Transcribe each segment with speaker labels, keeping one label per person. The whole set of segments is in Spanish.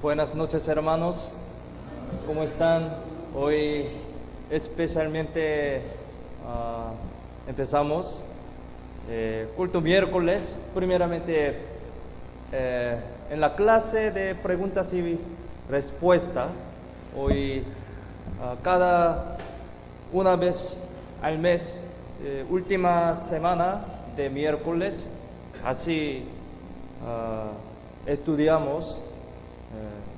Speaker 1: Buenas noches, hermanos. ¿Cómo están? Hoy especialmente empezamos culto miércoles. Primeramente en la clase de preguntas y respuestas. Hoy cada una vez al mes, última semana de miércoles, así estudiamos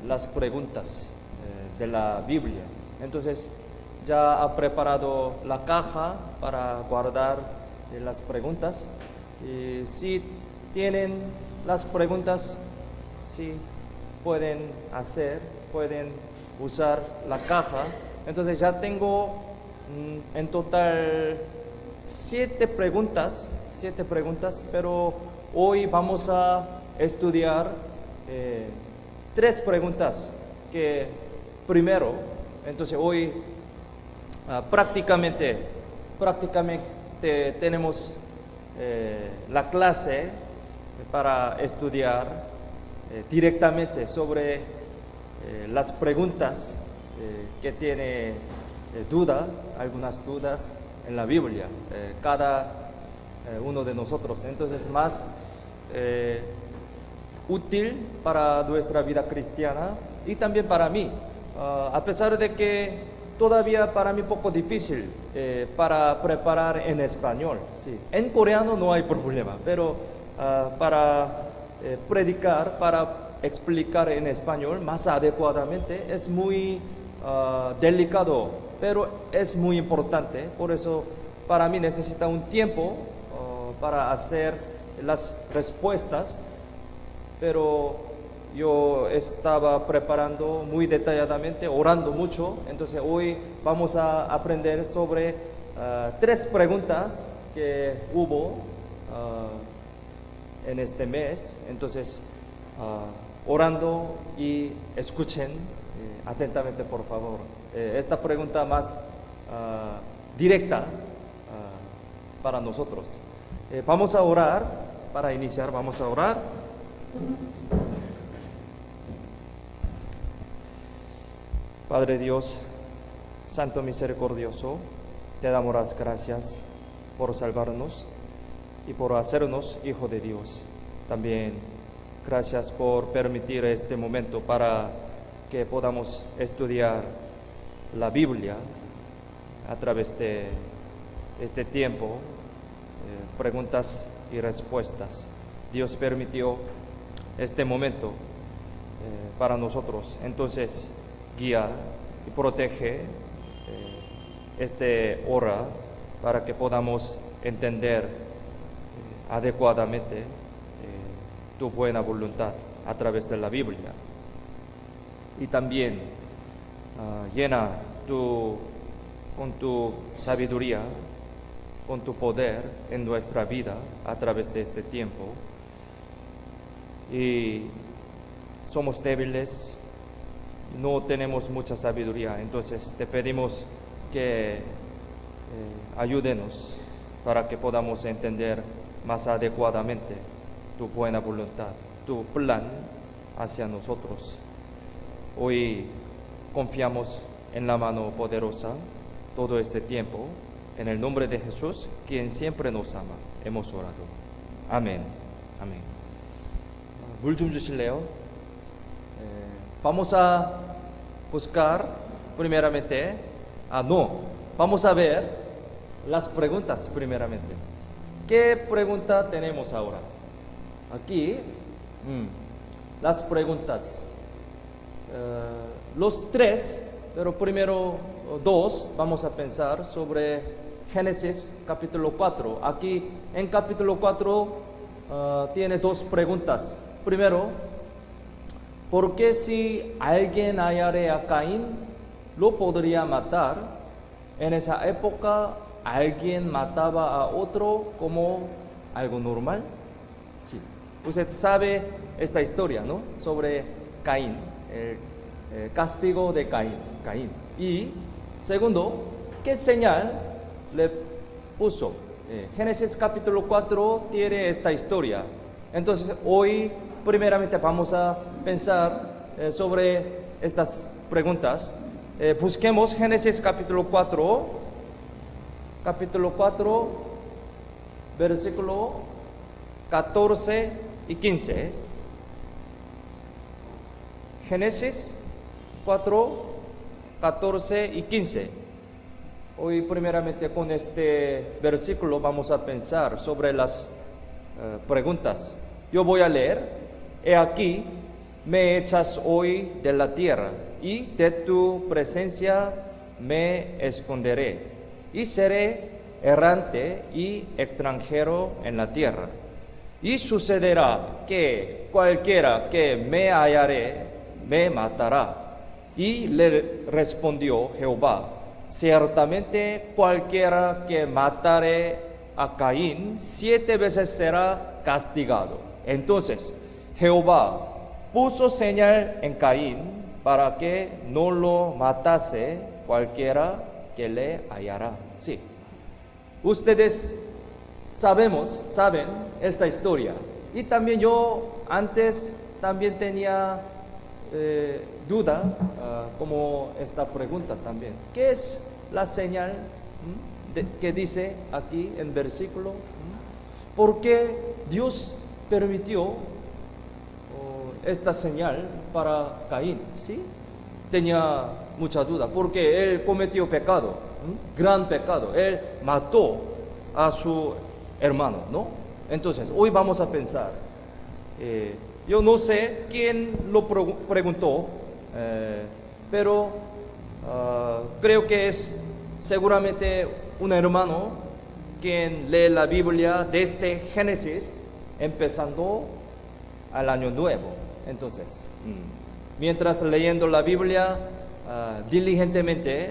Speaker 1: las preguntas de la Biblia. Entonces ya ha preparado la caja para guardar las preguntas. Y si tienen las preguntas, sí pueden usar la caja. Entonces ya tengo en total 7 preguntas, pero hoy vamos a estudiar 3 preguntas que primero, entonces hoy prácticamente tenemos la clase para estudiar directamente sobre las preguntas que tiene algunas dudas en la Biblia, cada uno de nosotros. Entonces más útil para nuestra vida cristiana y también para mí, a pesar de que todavía para mí poco difícil para preparar en español. Sí. En coreano no hay problema, pero para predicar, para explicar en español más adecuadamente es muy delicado, pero es muy importante. Por eso para mí necesita un tiempo para hacer las respuestas. Pero yo estaba preparando muy detalladamente, orando mucho. Entonces hoy vamos a aprender sobre 3 preguntas que hubo en este mes. Entonces orando y escuchen atentamente, por favor. Esta pregunta más directa para nosotros. Vamos a orar. Para iniciar vamos a orar. Padre Dios, Santo Misericordioso, te damos las gracias por salvarnos y por hacernos hijo de Dios. También gracias por permitir este momento para que podamos estudiar la Biblia a través de este tiempo, preguntas y respuestas. Dios permitió este momento para nosotros. Entonces guía y protege esta hora para que podamos entender adecuadamente tu buena voluntad a través de la Biblia. Y también llena con tu sabiduría, con tu poder en nuestra vida a través de este tiempo. Y somos débiles, no tenemos mucha sabiduría, entonces te pedimos que ayúdenos para que podamos entender más adecuadamente tu buena voluntad, tu plan hacia nosotros. Hoy confiamos en la mano poderosa todo este tiempo. En el nombre de Jesús, quien siempre nos ama, hemos orado. Amén. Amén. 물 좀 주실래요? Vamos a buscar primeramente, vamos a ver las preguntas primeramente. ¿Qué pregunta tenemos ahora? Aquí, las preguntas. Los 3, pero primero 2, vamos a pensar sobre Génesis capítulo 4. Aquí en capítulo 4 tiene 2 preguntas. Primero, ¿por qué si alguien hallare a Caín, lo podría matar? En esa época, ¿alguien mataba a otro como algo normal? Sí. Usted sabe esta historia, ¿no? Sobre Caín, el castigo de Caín. Y segundo, ¿qué señal le puso? Génesis capítulo 4 tiene esta historia. Entonces, hoy primeramente vamos a pensar sobre estas preguntas, busquemos Génesis capítulo 4, versículo 14 y 15. Génesis 4, 14 y 15. Hoy primeramente con este versículo vamos a pensar sobre las preguntas. Yo voy a leer: He aquí, me echas hoy de la tierra, y de tu presencia me esconderé, y seré errante y extranjero en la tierra. Y sucederá que cualquiera que me hallare, me matará. Y le respondió Jehová: ciertamente cualquiera que matare a Caín 7 veces será castigado. Entonces Jehová puso señal en Caín para que no lo matase cualquiera que le hallara. Sí. Ustedes saben esta historia. Y también yo antes también tenía duda como esta pregunta también. ¿Qué es la señal que dice aquí en versículo? ¿Por qué Dios permitió esta señal para Caín? ¿Sí? Tenía mucha duda, porque él cometió pecado, gran pecado. Él mató a su hermano, ¿no? Entonces, hoy vamos a pensar. Yo no sé quién lo preguntó, pero creo que es seguramente un hermano quien lee la Biblia desde Génesis, empezando al año nuevo. Entonces, mientras leyendo la Biblia diligentemente,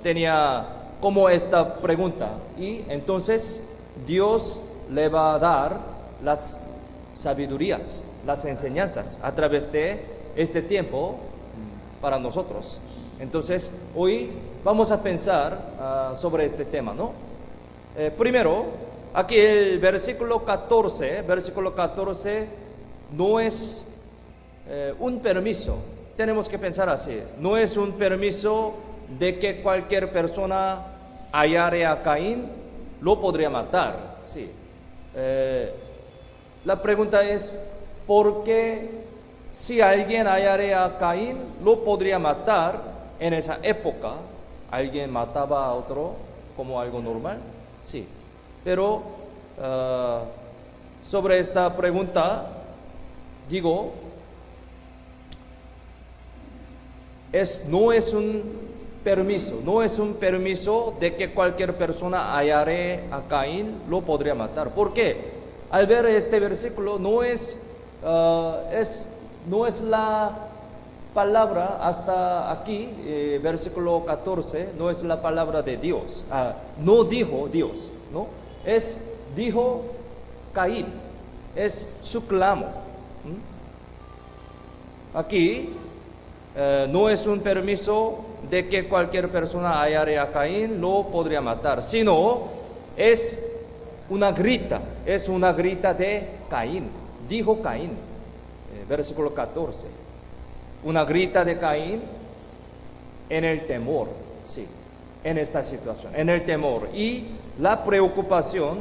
Speaker 1: tenía como esta pregunta, y entonces Dios le va a dar las sabidurías, las enseñanzas a través de este tiempo para nosotros. Entonces, hoy vamos a pensar sobre este tema, ¿no? Primero, aquí el versículo 14 no es un permiso. Tenemos que pensar así. No es un permiso de que cualquier persona hallare a Caín, lo podría matar. Sí. La pregunta es, ¿por qué si alguien hallare a Caín, lo podría matar? En esa época, ¿alguien mataba a otro como algo normal? Sí. Pero sobre esta pregunta, digo, no es un permiso de que cualquier persona hallare a Caín, lo podría matar. ¿Por qué? Al ver este versículo, no es la palabra hasta aquí, versículo 14, no es la palabra de Dios. No dijo Dios, ¿no? Dijo Caín, es su clamo. Aquí no es un permiso de que cualquier persona hallare a Caín, lo podría matar, sino es una grita de Caín. Dijo Caín, versículo 14. Una grita de Caín en el temor, sí, en esta situación, en el temor y la preocupación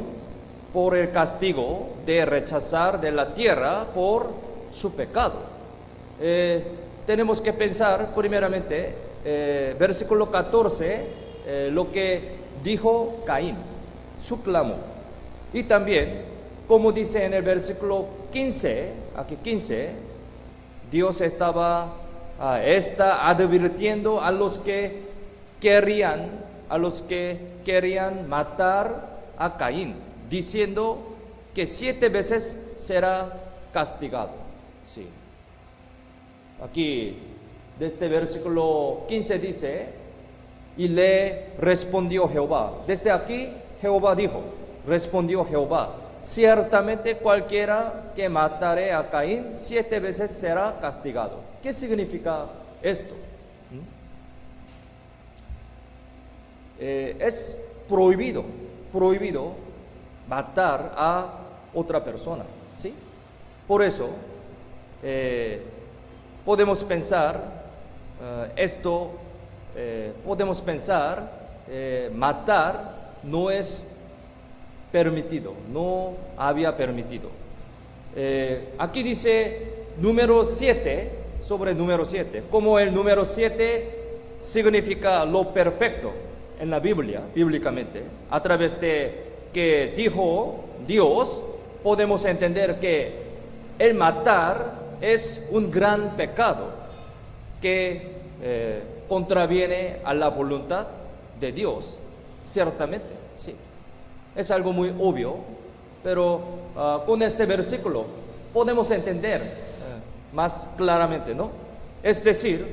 Speaker 1: por el castigo de rechazar de la tierra por su pecado. Tenemos que pensar primeramente, versículo 14, lo que dijo Caín, su clamor. Y también, como dice en el versículo 15, aquí 15, Dios está advirtiendo a los que querían matar a Caín, diciendo que 7 veces será castigado. Sí. Aquí, desde versículo 15 dice, y le respondió Jehová. Desde aquí, Jehová dijo, respondió Jehová: ciertamente cualquiera que matare a Caín 7 veces será castigado. ¿Qué significa esto? Es prohibido matar a otra persona, ¿sí? Por eso podemos pensar podemos pensar matar no es permitido, no había permitido. Aquí dice número 7, sobre el número 7, como el número 7 significa lo perfecto en la Biblia, bíblicamente, a través de que dijo Dios, podemos entender que el matar es un gran pecado que contraviene a la voluntad de Dios, ciertamente, sí. Es algo muy obvio, pero con este versículo podemos entender más claramente, ¿no? Es decir,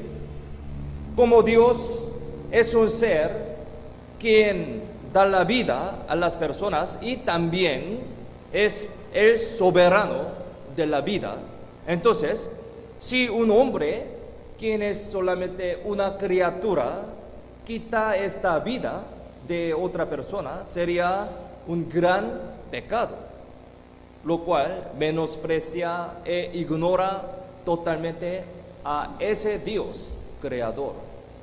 Speaker 1: como Dios es un ser quien da la vida a las personas y también es el soberano de la vida. Entonces, si un hombre, quien es solamente una criatura, quita esta vida de otra persona, sería un gran pecado, lo cual menosprecia e ignora totalmente a ese Dios creador.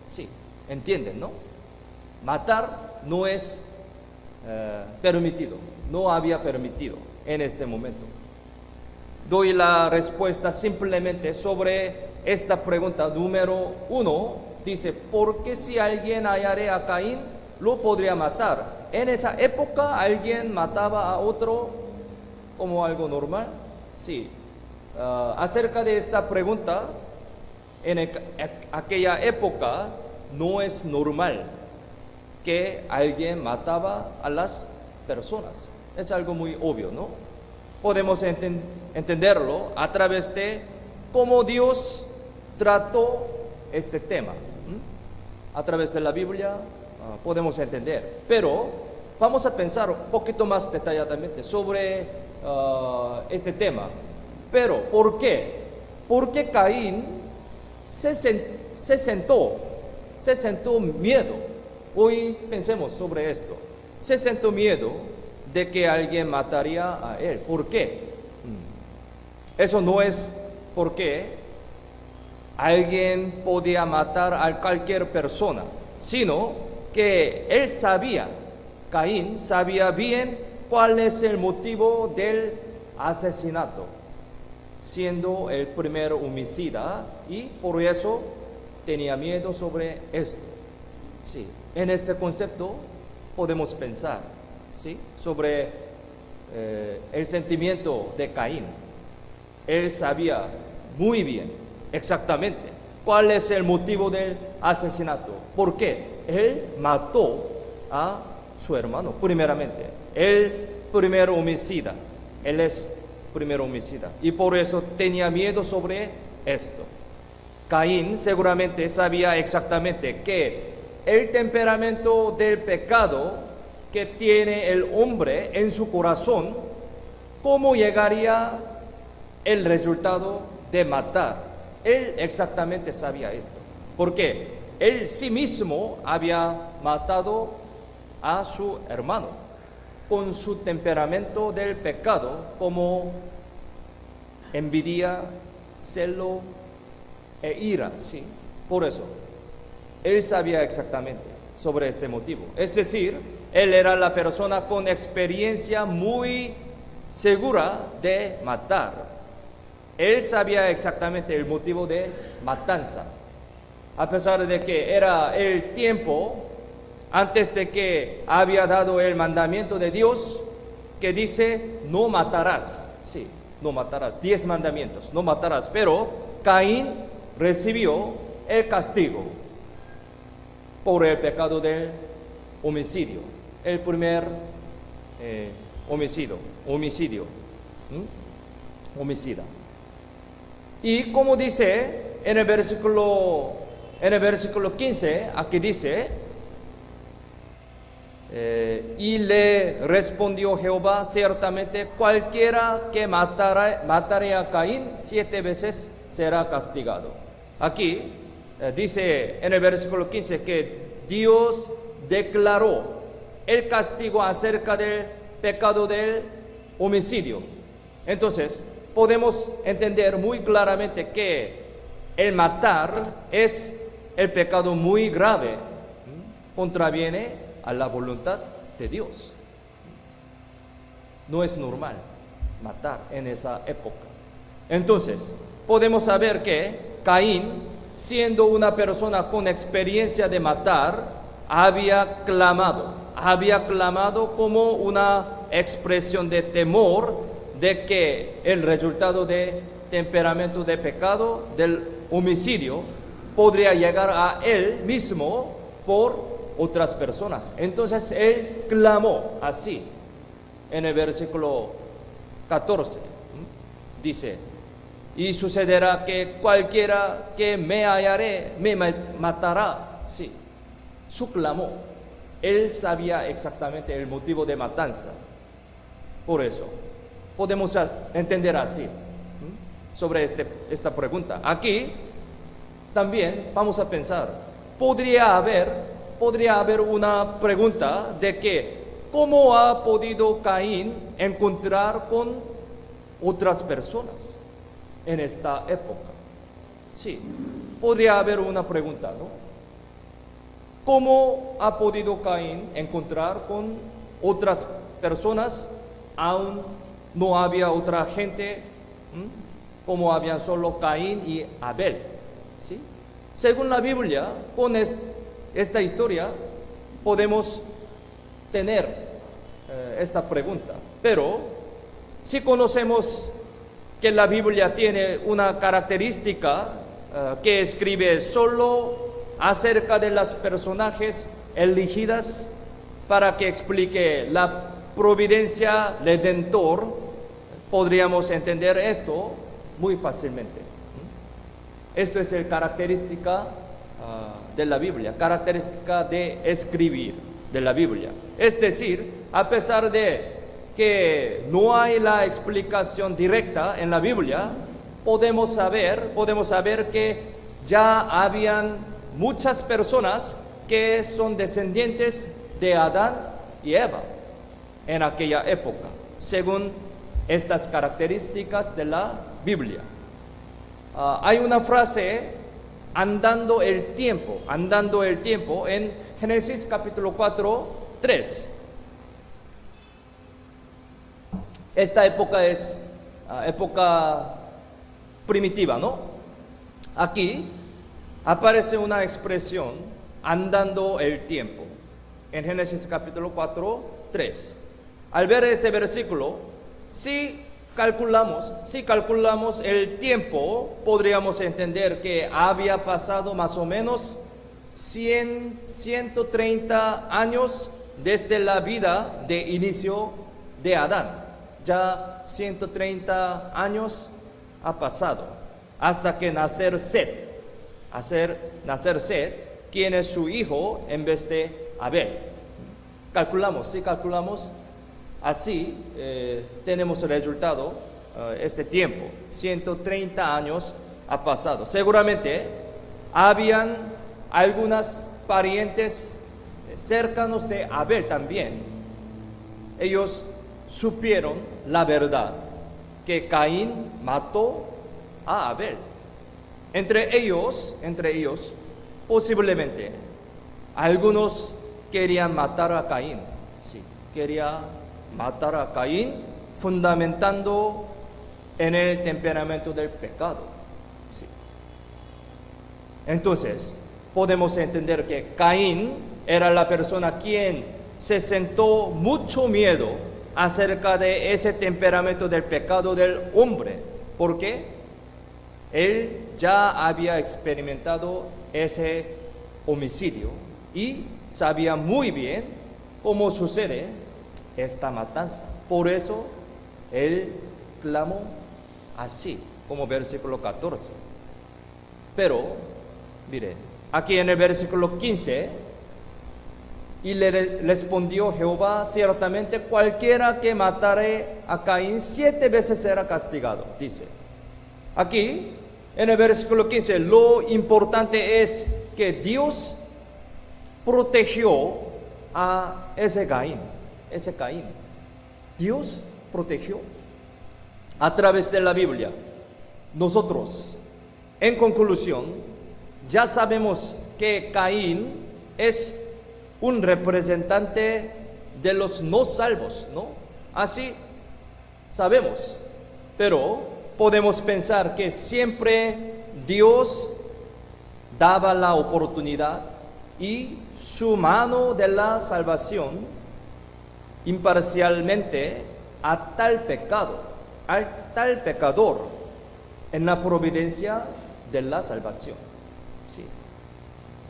Speaker 1: Sí, entienden, ¿no? Matar no es permitido, no había permitido en este momento. Doy la respuesta simplemente sobre esta pregunta número 1. Dice, ¿por qué si alguien hallare a Caín, lo podría matar? En esa época, ¿alguien mataba a otro como algo normal? Sí. Acerca de esta pregunta, en aquella época no es normal que alguien mataba a las personas. Es algo muy obvio, ¿no? Podemos entenderlo a través de cómo Dios trató este tema. A través de la Biblia podemos entender. Pero vamos a pensar un poquito más detalladamente sobre este tema. Pero, ¿por qué? ¿Por qué Caín se sentó miedo? Hoy pensemos sobre esto. Se sentó miedo de que alguien mataría a él. ¿Por qué? Eso no es porque alguien podía matar a cualquier persona, sino que él sabía, Caín sabía bien cuál es el motivo del asesinato, siendo el primer homicida, y por eso tenía miedo sobre esto. Sí, en este concepto podemos pensar, ¿sí?, sobre el sentimiento de Caín. Él sabía muy bien, exactamente, cuál es el motivo del asesinato. ¿Por qué? Él mató a su hermano, primeramente. El primer homicida. Él es primer homicida. Y por eso tenía miedo sobre esto. Caín seguramente sabía exactamente que el temperamento del pecado que tiene el hombre en su corazón, cómo llegaría el resultado de matar. Él exactamente sabía esto, porque él sí mismo había matado a su hermano con su temperamento del pecado, como envidia, celo e ira, ¿sí? Por eso, él sabía exactamente sobre este motivo. Es decir, él era la persona con experiencia muy segura de matar. Él sabía exactamente el motivo de matanza, a pesar de que era el tiempo antes de que había dado el mandamiento de Dios que dice no matarás. Sí, no matarás, 10 mandamientos, no matarás. Pero Caín recibió el castigo por el pecado del homicidio, el primer homicidio, homicida. Y como dice en el versículo 15, aquí dice, y le respondió Jehová, ciertamente cualquiera que matare a Caín 7 veces será castigado. Aquí dice en el versículo 15 que Dios declaró el castigo acerca del pecado del homicidio. Entonces, podemos entender muy claramente que el matar es el pecado muy grave, contraviene a la voluntad de Dios. No es normal matar en esa época. Entonces, podemos saber que Caín, siendo una persona con experiencia de matar, había clamado como una expresión de temor de que el resultado de temperamento de pecado, del homicidio, podría llegar a él mismo por otras personas. Entonces él clamó así. En el versículo 14 dice: y sucederá que cualquiera que me hallare me matará. Sí, su clamó. Él sabía exactamente el motivo de matanza. Por eso podemos entender así sobre esta pregunta. Aquí también vamos a pensar, podría haber una pregunta de que ¿cómo ha podido Caín encontrar con otras personas en esta época? Sí, podría haber una pregunta, ¿no? ¿Cómo ha podido Caín encontrar con otras personas? Aún no había otra gente, como habían solo Caín y Abel, ¿sí? Según la Biblia, con esta historia podemos tener esta pregunta. Pero si conocemos que la Biblia tiene una característica que escribe solo acerca de las personajes elegidas para que explique la providencia redentor, podríamos entender esto muy fácilmente. Esto es la característica de la Biblia, característica de escribir de la Biblia. Es decir, a pesar de que no hay la explicación directa en la Biblia, podemos saber que ya habían muchas personas que son descendientes de Adán y Eva en aquella época, según estas características de la Biblia. Hay una frase, andando el tiempo, en Génesis capítulo 4, 3. Esta época es época primitiva, ¿no? Aquí aparece una expresión, andando el tiempo, en Génesis capítulo 4, 3. Al ver este versículo, si calculamos el tiempo, podríamos entender que había pasado más o menos 130 años desde la vida de inicio de Adán. Ya 130 años ha pasado hasta que nacer Set, quien es su hijo en vez de Abel. Calculamos así, tenemos el resultado, este tiempo, 130 años ha pasado. Seguramente habían algunos parientes cercanos de Abel también. Ellos supieron la verdad, que Caín mató a Abel. Entre ellos, posiblemente, algunos querían matar a Caín. Sí, quería matar a Caín, fundamentando en el temperamento del pecado. Sí. Entonces, podemos entender que Caín era la persona quien se sentó mucho miedo acerca de ese temperamento del pecado del hombre, porque él ya había experimentado ese homicidio y sabía muy bien cómo sucede esta matanza. Por eso él clamó así, como versículo 14. Pero, mire, aquí en el versículo 15, y le respondió Jehová: ciertamente cualquiera que matare a Caín 7 veces será castigado, dice. Aquí, en el versículo 15, lo importante es que Dios protegió a ese Caín. Dios protegió a través de la Biblia. Nosotros en conclusión, ya sabemos que Caín es un representante de los no salvos, ¿no? Así sabemos, pero podemos pensar que siempre Dios daba la oportunidad y su mano de la salvación imparcialmente a tal pecador en la providencia de la salvación. Sí.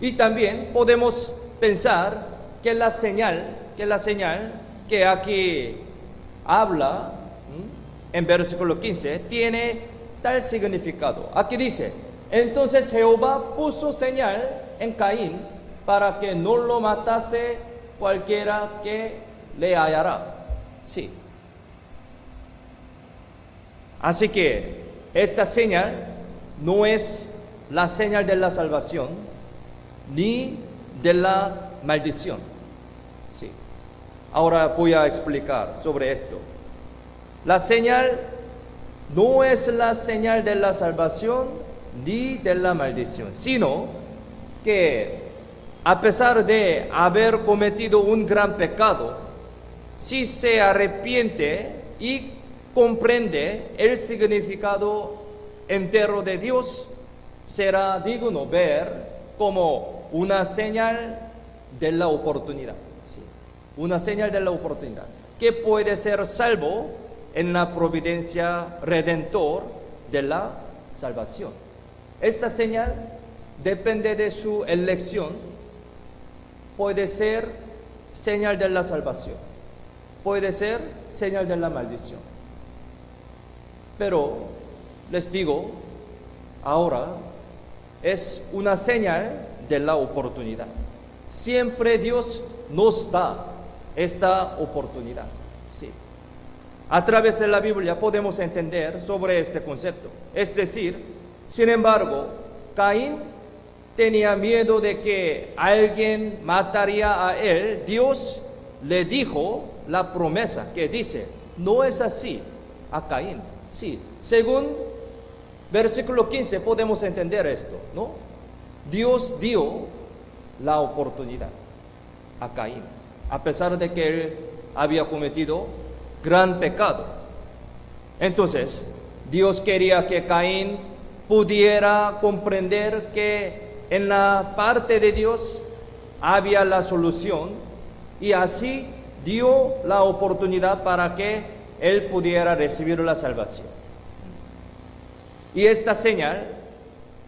Speaker 1: Y también podemos pensar que la señal que aquí habla en versículo 15 tiene tal significado. Aquí dice: entonces Jehová puso señal en Caín para que no lo matase cualquiera que le hallara. Sí. Así que esta señal no es la señal de la salvación ni de la maldición. Sí. Ahora voy a explicar sobre esto. La señal no es la señal de la salvación ni de la maldición, sino que a pesar de haber cometido un gran pecado, si se arrepiente y comprende el significado entero de Dios, será digno ver como una señal de la oportunidad. Sí, una señal de la oportunidad, que puede ser salvo en la providencia redentor de la salvación. Esta señal depende de su elección. Puede ser señal de la salvación, puede ser señal de la maldición. Pero les digo, ahora es una señal de la oportunidad. Siempre Dios nos da esta oportunidad. Sí. A través de la Biblia podemos entender sobre este concepto. Es decir, sin embargo, Caín tenía miedo de que alguien mataría a él. Dios le dijo la promesa que dice: no es así a Caín. Sí, según versículo 15 podemos entender esto, ¿no? Dios dio la oportunidad a Caín, a pesar de que él había cometido gran pecado. Entonces, Dios quería que Caín pudiera comprender que en la parte de Dios había la solución, y así dio la oportunidad para que él pudiera recibir la salvación. Y esta señal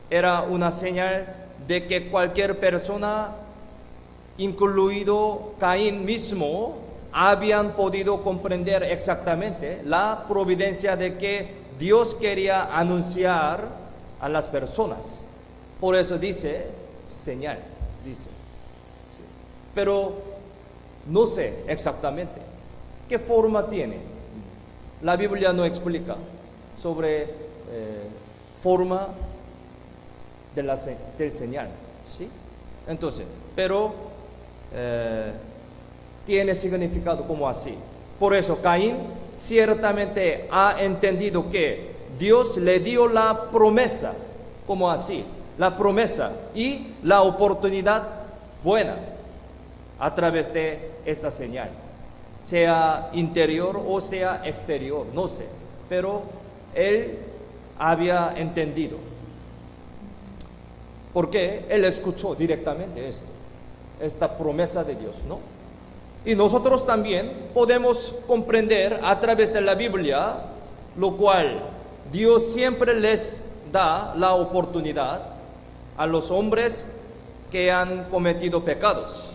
Speaker 1: era una señal de que cualquier persona, incluido Caín mismo, habían podido comprender exactamente la providencia de que Dios quería anunciar a las personas. Por eso dice señal, dice. Sí. Pero no sé exactamente qué forma tiene. La Biblia no explica sobre forma del señal, ¿sí? Entonces, pero tiene significado como así. Por eso Caín ciertamente ha entendido que Dios le dio la promesa, como así, la promesa y la oportunidad buena a través de esta señal, sea interior o sea exterior, no sé, pero él había entendido, porque él escuchó directamente esta promesa de Dios, ¿no? Y nosotros también podemos comprender a través de la Biblia, lo cual Dios siempre les da la oportunidad a los hombres que han cometido pecados,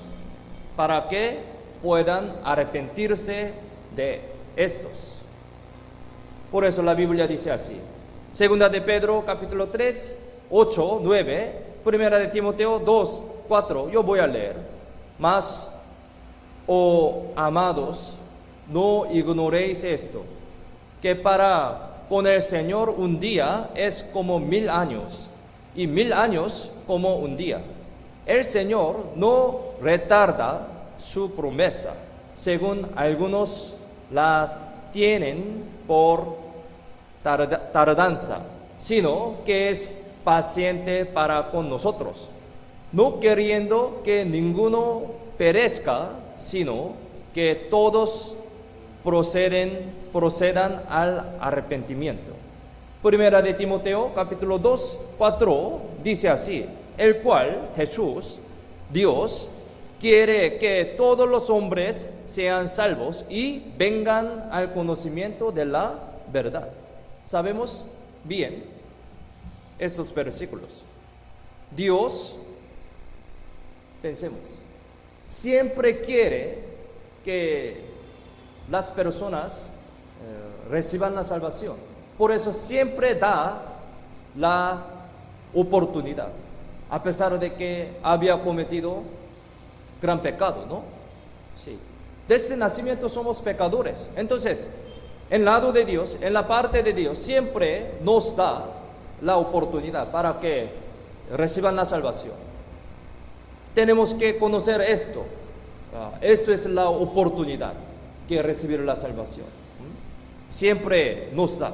Speaker 1: para que puedan arrepentirse de estos. Por eso la Biblia dice así: Segunda de Pedro capítulo 3, 8, 9, Primera de Timoteo 2, 4, yo voy a leer. Mas, oh amados, no ignoréis esto, que para con el Señor un día es como 1000 años, y 1000 años como un día. El Señor no retarda su promesa, según algunos la tienen por tardanza, sino que es paciente para con nosotros, no queriendo que ninguno perezca, sino que todos procedan al arrepentimiento. Primera de Timoteo, capítulo 2, 4, dice así: el cual, Jesús, Dios, quiere que todos los hombres sean salvos y vengan al conocimiento de la verdad. Sabemos bien estos versículos. Dios, pensemos, siempre quiere que las personas reciban la salvación. Por eso siempre da la oportunidad, a pesar de que había cometido gran pecado, ¿no? Sí. Desde nacimiento somos pecadores. Entonces, en el lado de Dios, en la parte de Dios, siempre nos da la oportunidad para que reciban la salvación. Tenemos que conocer esto. Esto es la oportunidad que recibir la salvación. Siempre nos da.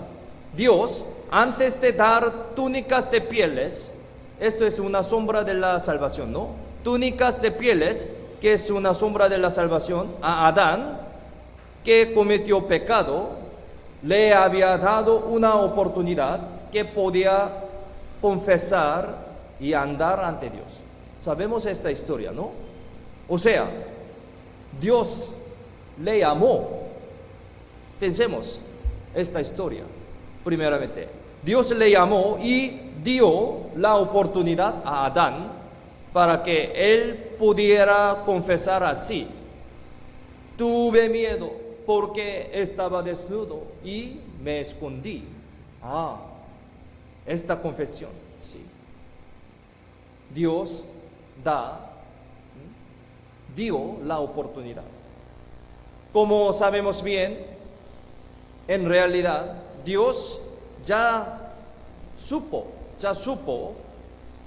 Speaker 1: Dios, antes de dar túnicas de pieles, esto es una sombra de la salvación, ¿no? Túnicas de pieles, que es una sombra de la salvación, a Adán, que cometió pecado, le había dado una oportunidad que podía confesar y andar ante Dios. Sabemos esta historia, ¿no? O sea, Dios le amó. Pensemos esta historia. Primeramente, Dios le llamó y dio la oportunidad a Adán para que él pudiera confesar así: tuve miedo porque estaba desnudo y me escondí. Esta confesión, sí. Dios dio la oportunidad. Como sabemos bien, en realidad Dios ya supo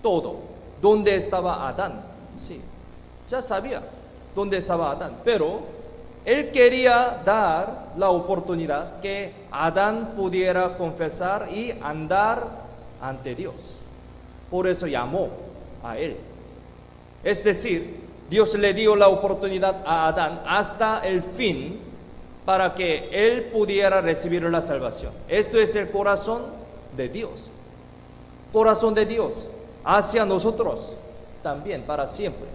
Speaker 1: todo, dónde estaba Adán. Sí, ya sabía dónde estaba Adán, pero Él quería dar la oportunidad que Adán pudiera confesar y andar ante Dios. Por eso llamó a él. Es decir, Dios le dio la oportunidad a Adán hasta el fin para que él pudiera recibir la salvación. Esto es el corazón de Dios. Corazón de Dios hacia nosotros también, para siempre,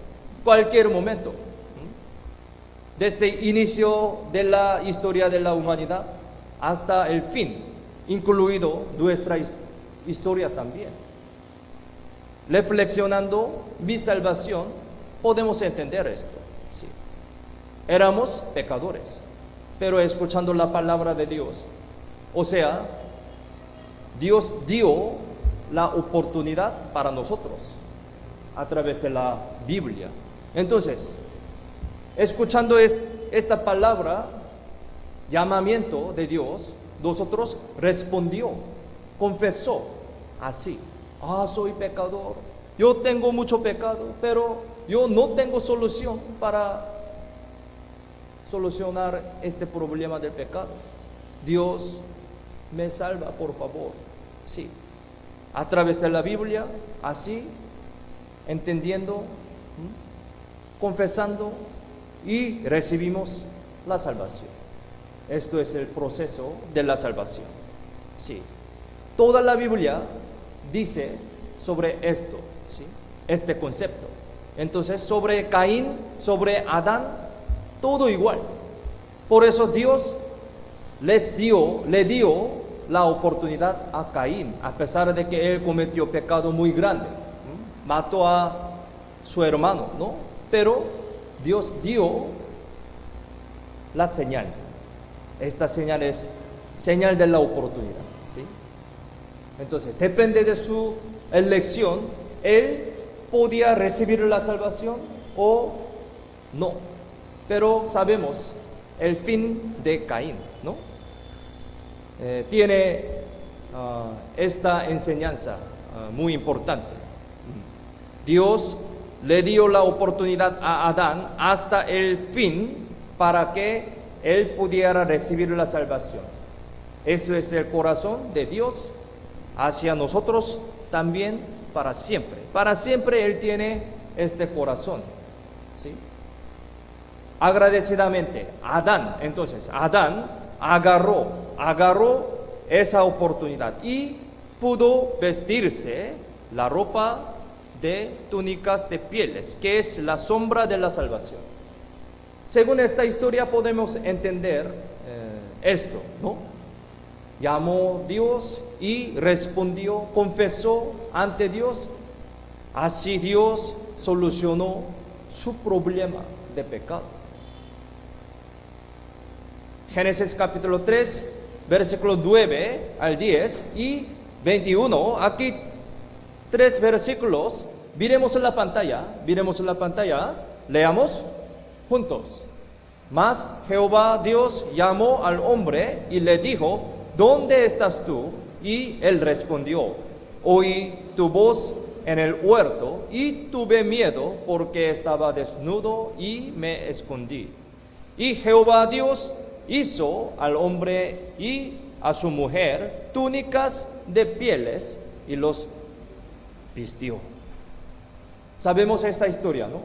Speaker 1: cualquier momento. Desde el inicio de la historia de la humanidad hasta el fin, incluido nuestra historia también. Reflexionando mi salvación, podemos entender esto. Sí. Éramos pecadores, pero escuchando la palabra de Dios, o sea, Dios dio la oportunidad para nosotros a través de la Biblia. Entonces, escuchando esta palabra, llamamiento de Dios, nosotros respondió, confesó así: soy pecador, yo tengo mucho pecado, pero yo no tengo solución para solucionar este problema del pecado. Dios me salva, por favor. Sí, a través de la Biblia, así, entendiendo, confesando, y recibimos la salvación. Esto es el proceso de la salvación. Sí, toda la Biblia dice sobre esto, ¿sí? Este concepto. Entonces, sobre Caín, sobre Adán, todo igual. Por eso Dios le dio la oportunidad a Caín, a pesar de que él cometió pecado muy grande, mató a su hermano, ¿no? Pero Dios dio la señal. Esta señal es señal de la oportunidad, ¿sí? Entonces, depende de su elección, él podía recibir la salvación o no. Pero sabemos el fin de Caín, ¿no? Tiene esta enseñanza muy importante. Dios le dio la oportunidad a Adán hasta el fin para que él pudiera recibir la salvación. Esto es el corazón de Dios hacia nosotros también para siempre. Para siempre Él tiene este corazón, ¿sí? Agradecidamente, entonces Adán agarró esa oportunidad y pudo vestirse la ropa de túnicas de pieles, que es la sombra de la salvación. Según esta historia podemos entender esto, ¿no? Llamó a Dios y respondió, confesó ante Dios. Así Dios solucionó su problema de pecado. Génesis capítulo 3, versículo 9 al 10 y 21. Aquí 3 versículos. Miremos en la pantalla. Leamos juntos. Mas Jehová Dios llamó al hombre y le dijo: ¿dónde estás tú? Y él respondió: oí tu voz en el huerto y tuve miedo porque estaba desnudo y me escondí. Y Jehová Dios hizo al hombre y a su mujer túnicas de pieles y los vistió. Sabemos esta historia, ¿no?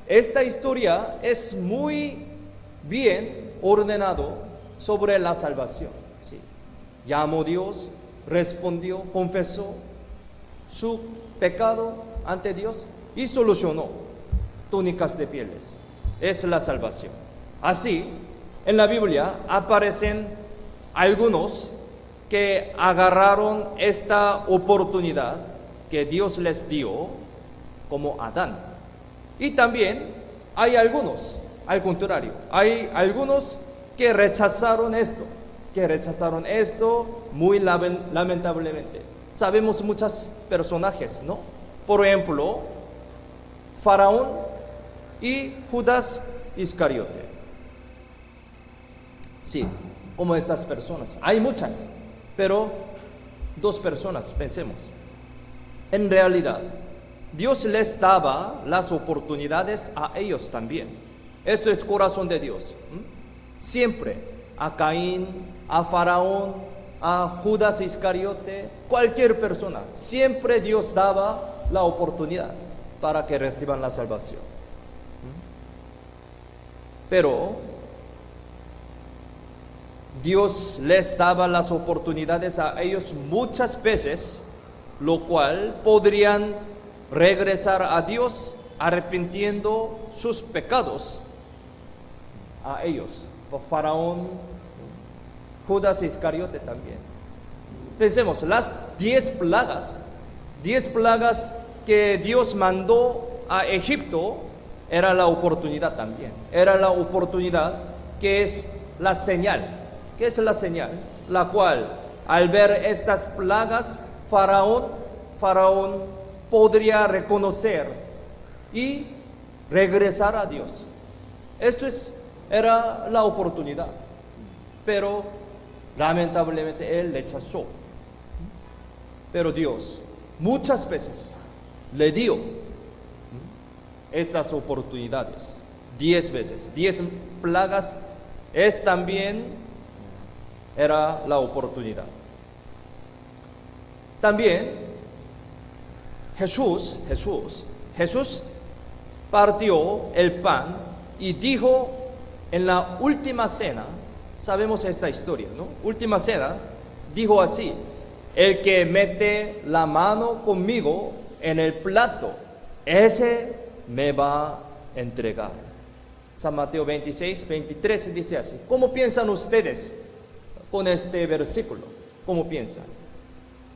Speaker 1: Esta historia es muy bien ordenado sobre la salvación, ¿sí? Llamó a Dios, respondió, confesó su pecado ante Dios y solucionó túnicas de pieles. Es la salvación. Así, en la Biblia aparecen algunos que agarraron esta oportunidad que Dios les dio, como Adán. Y también hay algunos, al contrario, hay algunos que rechazaron esto muy lamentablemente. Sabemos muchos personajes, ¿no? Por ejemplo, Faraón y Judas Iscariote. Sí, como estas personas. Hay muchas, pero 2 personas, pensemos. En realidad, Dios les daba las oportunidades a ellos también. Esto es corazón de Dios. Siempre a Caín, a Faraón, a Judas Iscariote, cualquier persona, siempre Dios daba la oportunidad para que reciban la salvación. Pero Dios les daba las oportunidades a ellos muchas veces, lo cual podrían regresar a Dios arrepintiendo sus pecados a ellos. Faraón, Judas Iscariote también. Pensemos, las 10 plagas que Dios mandó a Egipto, era la oportunidad también. Era la oportunidad que es la señal. ¿Qué es la señal? La cual, al ver estas plagas, Faraón podría reconocer y regresar a Dios. Era la oportunidad. Pero lamentablemente él rechazó. Pero Dios muchas veces le dio estas oportunidades. 10 veces. 10 plagas era la oportunidad. También Jesús partió el pan y dijo en la última cena, sabemos esta historia, ¿no? Última cena, dijo así: el que mete la mano conmigo en el plato, ese me va a entregar. San Mateo 26, 23 dice así. ¿Cómo piensan ustedes con este versículo? ¿Cómo piensan?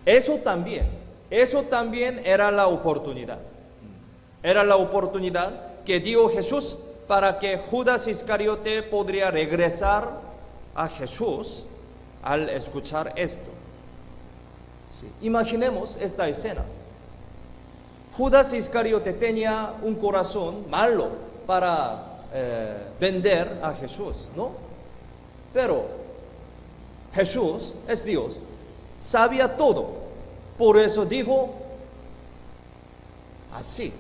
Speaker 1: Eso también era la oportunidad. Era la oportunidad que dio Jesús para que Judas Iscariote podría regresar a Jesús al escuchar esto. Sí. Imaginemos esta escena. Judas Iscariote tenía un corazón malo para vender a Jesús, ¿no? Pero Jesús es Dios, sabía todo. Por eso dijo así,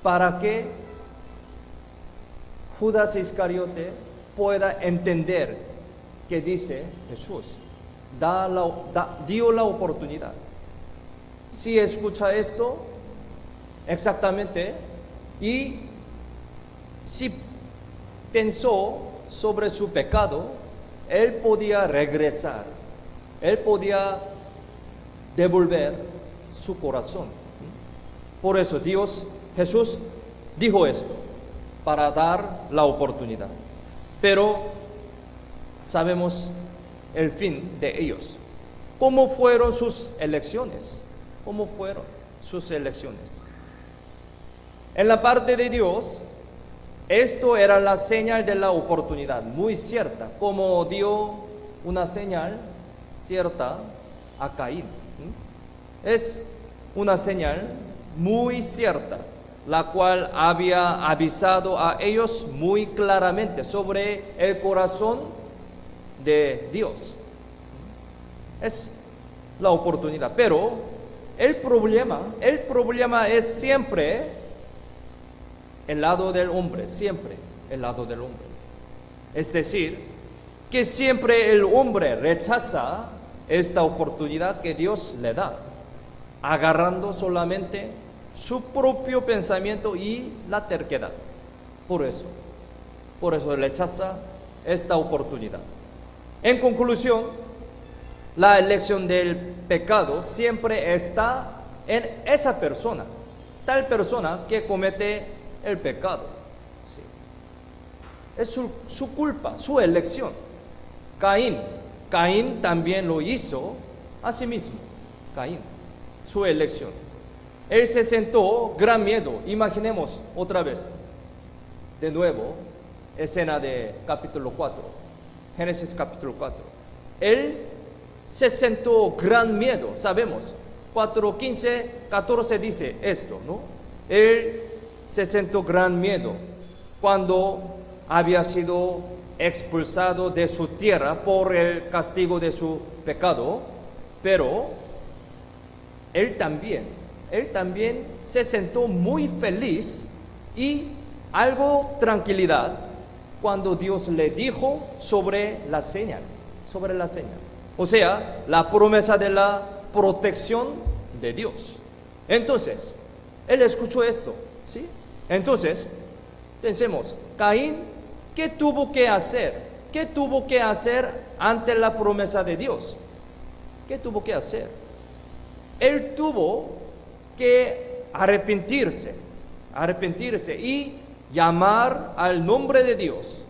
Speaker 1: para que Judas Iscariote pueda entender que dice Jesús. Dio la oportunidad. si escucha esto exactamente y si pensó sobre su pecado, él podía regresar, él podía devolver su corazón. Por eso Jesús dijo esto, para dar la oportunidad. Pero sabemos el fin de ellos. ¿Cómo fueron sus elecciones? ¿Cómo fueron sus elecciones? En la parte de Dios, esto era la señal de la oportunidad, muy cierta, como dio una señal cierta a Caín. Es una señal muy cierta, la cual había avisado a ellos muy claramente sobre el corazón de Dios. Es la oportunidad, pero el problema es siempre el lado del hombre, siempre el lado del hombre. Es decir, que siempre el hombre rechaza esta oportunidad que Dios le da, agarrando solamente su propio pensamiento y la terquedad. Por eso rechaza esta oportunidad. En conclusión, la elección del pecado siempre está en esa persona, tal persona que comete el pecado. Sí. Es su culpa, su elección. Caín también lo hizo a sí mismo. Caín, su elección. Él se sentó gran miedo. Imaginemos otra vez, de nuevo, escena de capítulo 4, Génesis capítulo 4. Él se sentó gran miedo, sabemos. 4:15, 14 dice esto, ¿no? Él se sentó gran miedo cuando había sido expulsado de su tierra por el castigo de su pecado, pero él también se sentó muy feliz y algo tranquilidad cuando Dios le dijo sobre la señal. O sea, la promesa de la protección de Dios. Entonces, él escuchó esto, ¿sí? Entonces, pensemos, Caín, ¿qué tuvo que hacer? ¿Qué tuvo que hacer ante la promesa de Dios? ¿Qué tuvo que hacer? Él tuvo que arrepentirse y llamar al nombre de Dios,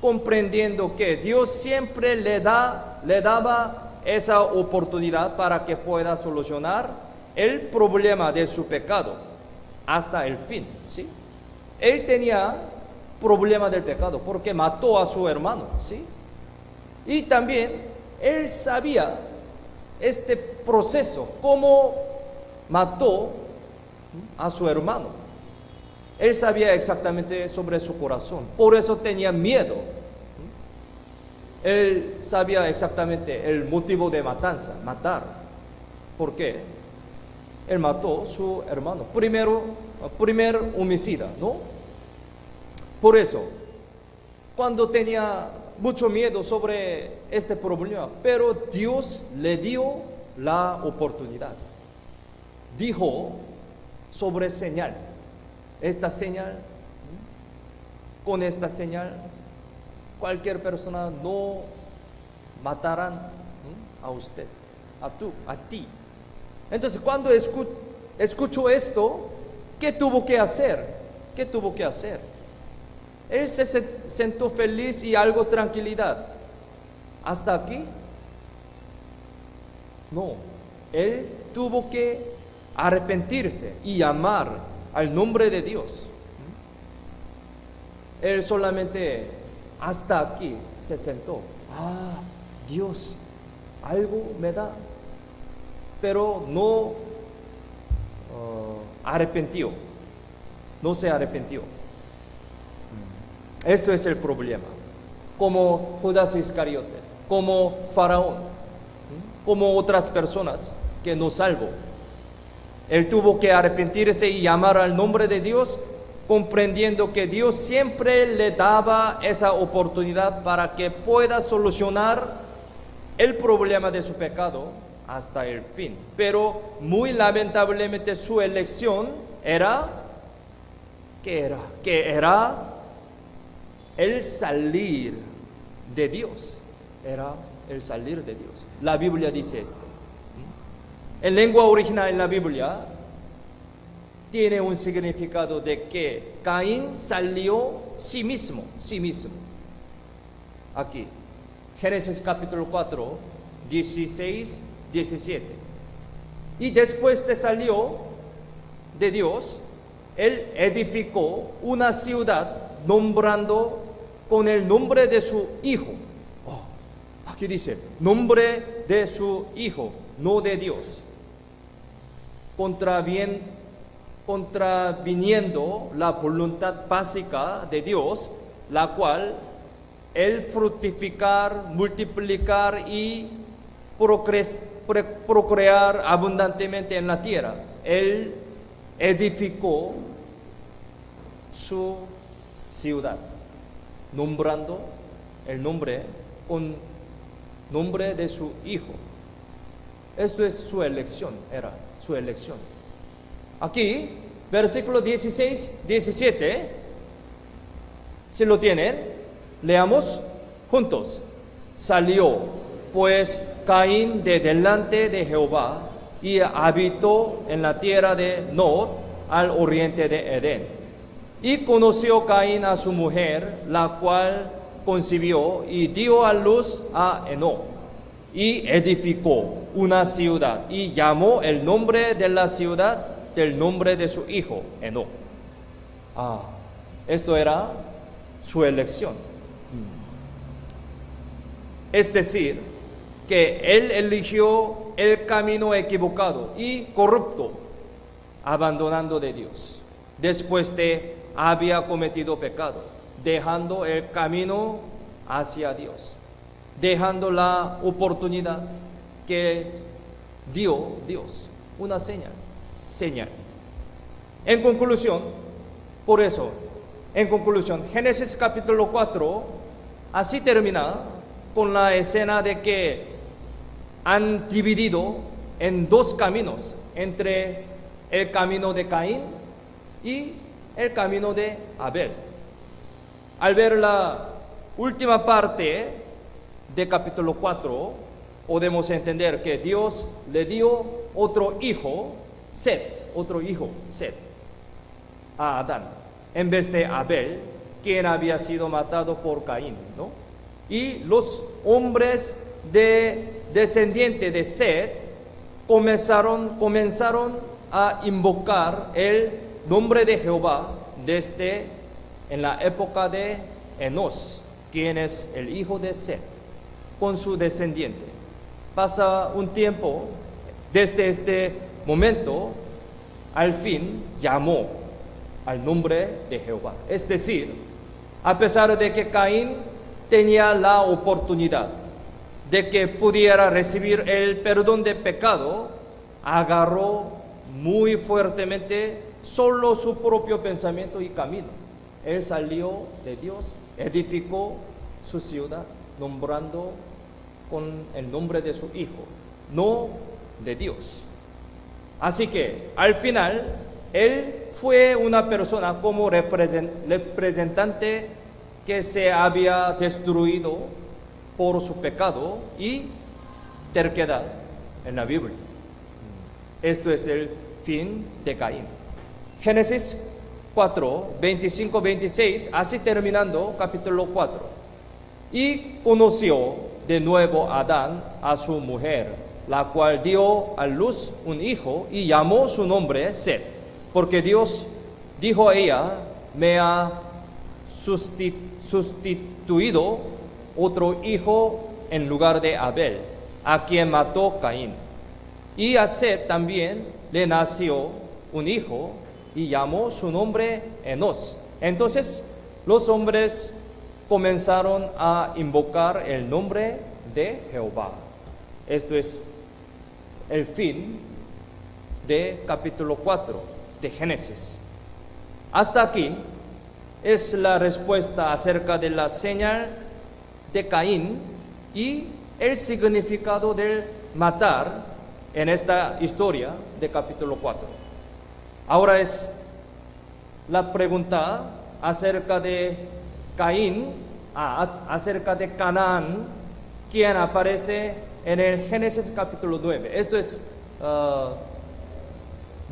Speaker 1: comprendiendo que Dios siempre le daba esa oportunidad para que pueda solucionar el problema de su pecado hasta el fin, ¿sí? Él tenía problema del pecado porque mató a su hermano, ¿sí? Y también él sabía este proceso, cómo mató a su hermano. Él sabía exactamente sobre su corazón, por eso tenía miedo. Él sabía exactamente el motivo de matar. ¿Por qué? Él mató a su hermano, primer homicida, ¿no? Por eso, cuando tenía mucho miedo sobre este problema, pero Dios le dio la oportunidad. Dijo sobre señal, con esta señal, cualquier persona no matarán a usted, a ti. Entonces, cuando escuchó esto, ¿qué tuvo que hacer? Él se sentó feliz y algo tranquilidad. ¿Hasta aquí? No, él tuvo que arrepentirse y llamar al nombre de Dios. Él solamente hasta aquí se sentó. Dios, algo me da. Pero no no se arrepintió. Esto es el problema. Como Judas Iscariote, como Faraón, como otras personas que no salvó. Él tuvo que arrepentirse y llamar al nombre de Dios, comprendiendo que Dios siempre le daba esa oportunidad para que pueda solucionar el problema de su pecado hasta el fin. Pero muy lamentablemente su elección era, ¿qué era? Que era el salir de Dios. Era el salir de Dios. La Biblia dice esto. En lengua original en la Biblia tiene un significado de que Caín salió sí mismo. Aquí, Génesis capítulo 4, 16, 17. Y después de salió de Dios, él edificó una ciudad nombrando con el nombre de su hijo. Aquí dice, nombre de su hijo, no de Dios. Contraviniendo la voluntad básica de Dios, la cual el fructificar, multiplicar y procrear abundantemente en la tierra. Él edificó su ciudad, nombrando el nombre con nombre de su hijo. Esto es su elección, era su elección. Aquí, versículo 16, 17, si lo tienen, leamos juntos. Salió pues Caín de delante de Jehová y habitó en la tierra de Nod, al oriente de Edén. Y conoció Caín a su mujer, la cual concibió y dio a luz a Enoc. Y edificó una ciudad y llamó el nombre de la ciudad del nombre de su hijo, Enoc. Esto era su elección. Es decir, que él eligió el camino equivocado y corrupto, abandonando de Dios, después de había cometido pecado, dejando el camino hacia Dios, dejando la oportunidad que dio Dios, una señal. En conclusión, Génesis capítulo 4, así termina con la escena de que han dividido en dos caminos, entre el camino de Caín y el camino de Abel. Al ver la última parte de capítulo 4, podemos entender que Dios le dio otro hijo, Set, a Adán, en vez de Abel, quien había sido matado por Caín, ¿no? Y los hombres descendientes de Set comenzaron a invocar el nombre de Jehová desde en la época de Enos, quien es el hijo de Set, con su descendiente. Pasa un tiempo, desde este momento, al fin llamó al nombre de Jehová. Es decir, a pesar de que Caín tenía la oportunidad de que pudiera recibir el perdón de pecado, agarró muy fuertemente solo su propio pensamiento y camino. Él salió de Dios, edificó su ciudad, nombrando con el nombre de su hijo, no de Dios. Así que al final, él fue una persona como representante que se había destruido por su pecado y terquedad en la Biblia. Esto es el fin de Caín. Génesis 4, 25, 26, así terminando capítulo 4. Y conoció de nuevo Adán a su mujer, la cual dio a luz un hijo y llamó su nombre Set, porque Dios dijo a ella, me ha sustituido otro hijo en lugar de Abel, a quien mató Caín. Y a Set también le nació un hijo y llamó su nombre Enos. Entonces los hombres comenzaron a invocar el nombre de Jehová. Esto es el fin de capítulo 4 de Génesis. Hasta aquí es la respuesta acerca de la señal de Caín y el significado del matar en esta historia de capítulo 4. Ahora es la pregunta acerca de Caín, acerca de Canaán, quien aparece en el Génesis capítulo 9. Esto es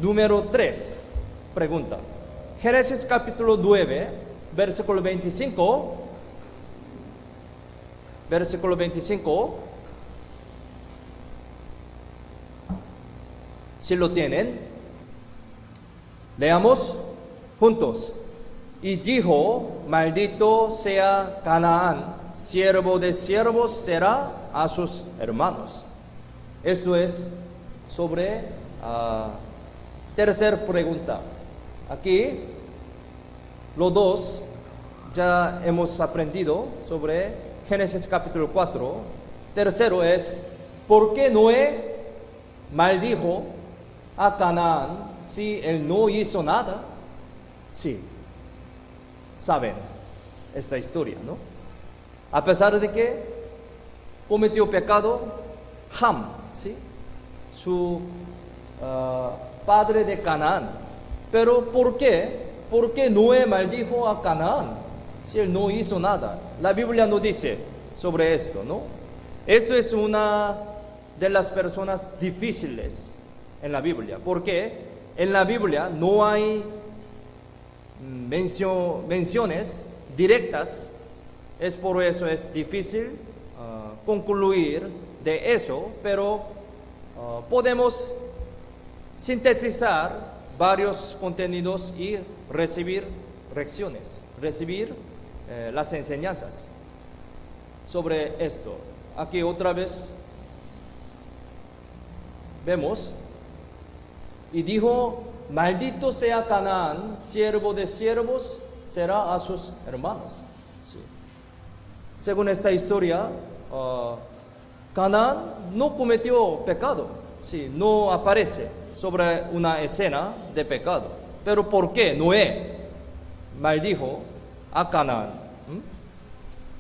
Speaker 1: número 3, pregunta. Génesis capítulo 9, versículo 25. Versículo 25. Si lo tienen, leamos juntos. Y dijo: maldito sea Canaán, siervo de siervos será a sus hermanos. Esto es sobre tercera pregunta. Aquí los dos ya hemos aprendido sobre Génesis capítulo 4. Tercero es: ¿por qué Noé maldijo a Canaán si él no hizo nada? Sí, saben esta historia, ¿no? A pesar de que cometió pecado Ham, ¿sí? Su padre de Canaán. Pero ¿por qué? ¿Por qué Noé maldijo a Canaán si él no hizo nada? La Biblia no dice sobre esto, ¿no? Esto es una de las personas difíciles en la Biblia, porque en la Biblia no hay menciones directas. Es por eso es difícil concluir de eso, pero podemos sintetizar varios contenidos y recibir lecciones, recibir las enseñanzas sobre esto. Aquí otra vez vemos: y dijo: maldito sea Canaán, siervo de siervos será a sus hermanos. Sí. Según esta historia, Canaán no cometió pecado, sí, no aparece sobre una escena de pecado. Pero ¿por qué Noé maldijo a Canaán?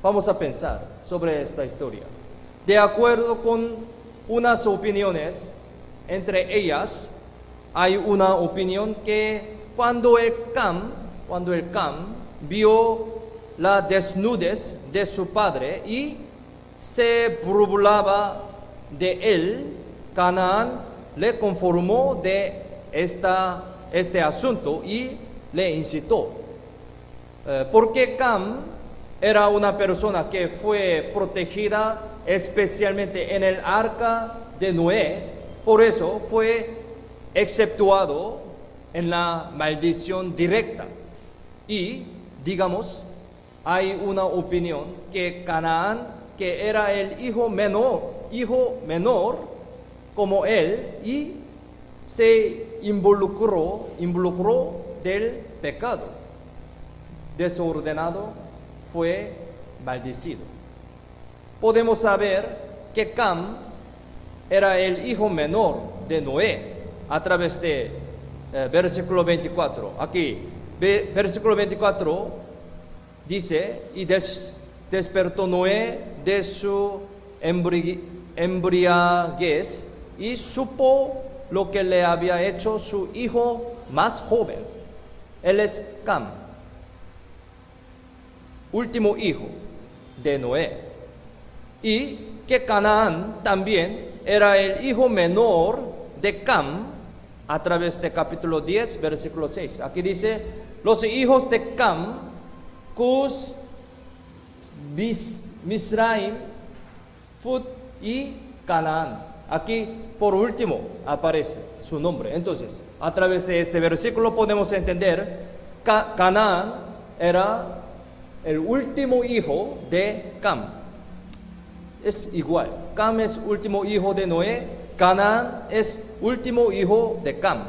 Speaker 1: Vamos a pensar sobre esta historia. De acuerdo con unas opiniones, entre ellas hay una opinión que cuando el Cam vio la desnudez de su padre y se burlaba de él, Canaán le conformó de este asunto y le incitó. Porque Cam era una persona que fue protegida especialmente en el arca de Noé, por eso fue exceptuado en la maldición directa. Y digamos, hay una opinión que Canaán, que era el hijo menor como él, y se involucró del pecado desordenado, fue maldecido. Podemos saber que Cam era el hijo menor de Noé a través de versículo 24. Aquí, versículo 24 dice: y despertó Noé de su embriaguez y supo lo que le había hecho su hijo más joven. Él es Cam, último hijo de Noé. Y que Canaán también era el hijo menor de Cam a través de capítulo 10, versículo 6. Aquí dice: los hijos de Cam, Cus, Misraim, Fut y Canaán. Aquí por último aparece su nombre. Entonces, a través de este versículo podemos entender que Canaán era el último hijo de Cam. Es igual. Cam es último hijo de Noé. Canaán es último hijo de Cam.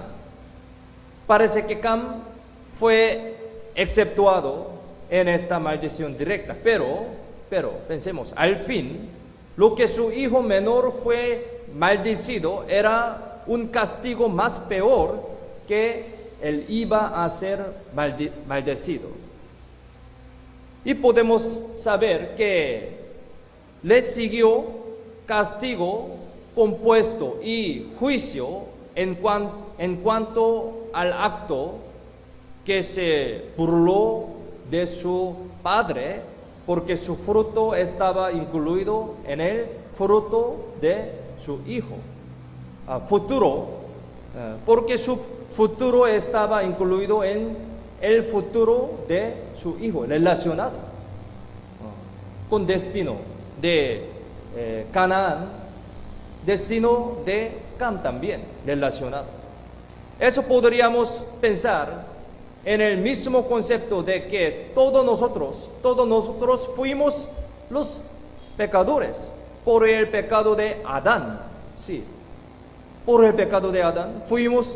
Speaker 1: Parece que Cam fue exceptuado en esta maldición directa. Pero pensemos, al fin, lo que su hijo menor fue maldecido era un castigo más peor que él iba a ser maldecido. Y podemos saber que le siguió castigo compuesto y juicio en cuanto al acto que se burló de su padre, porque su fruto estaba incluido en el fruto de su hijo. Futuro, porque su futuro estaba incluido en el futuro de su hijo, relacionado con destino de Canaán, destino de Cam también relacionado. Eso podríamos pensar en el mismo concepto de que todos nosotros fuimos los pecadores por el pecado de Adán. Sí, por el pecado de Adán fuimos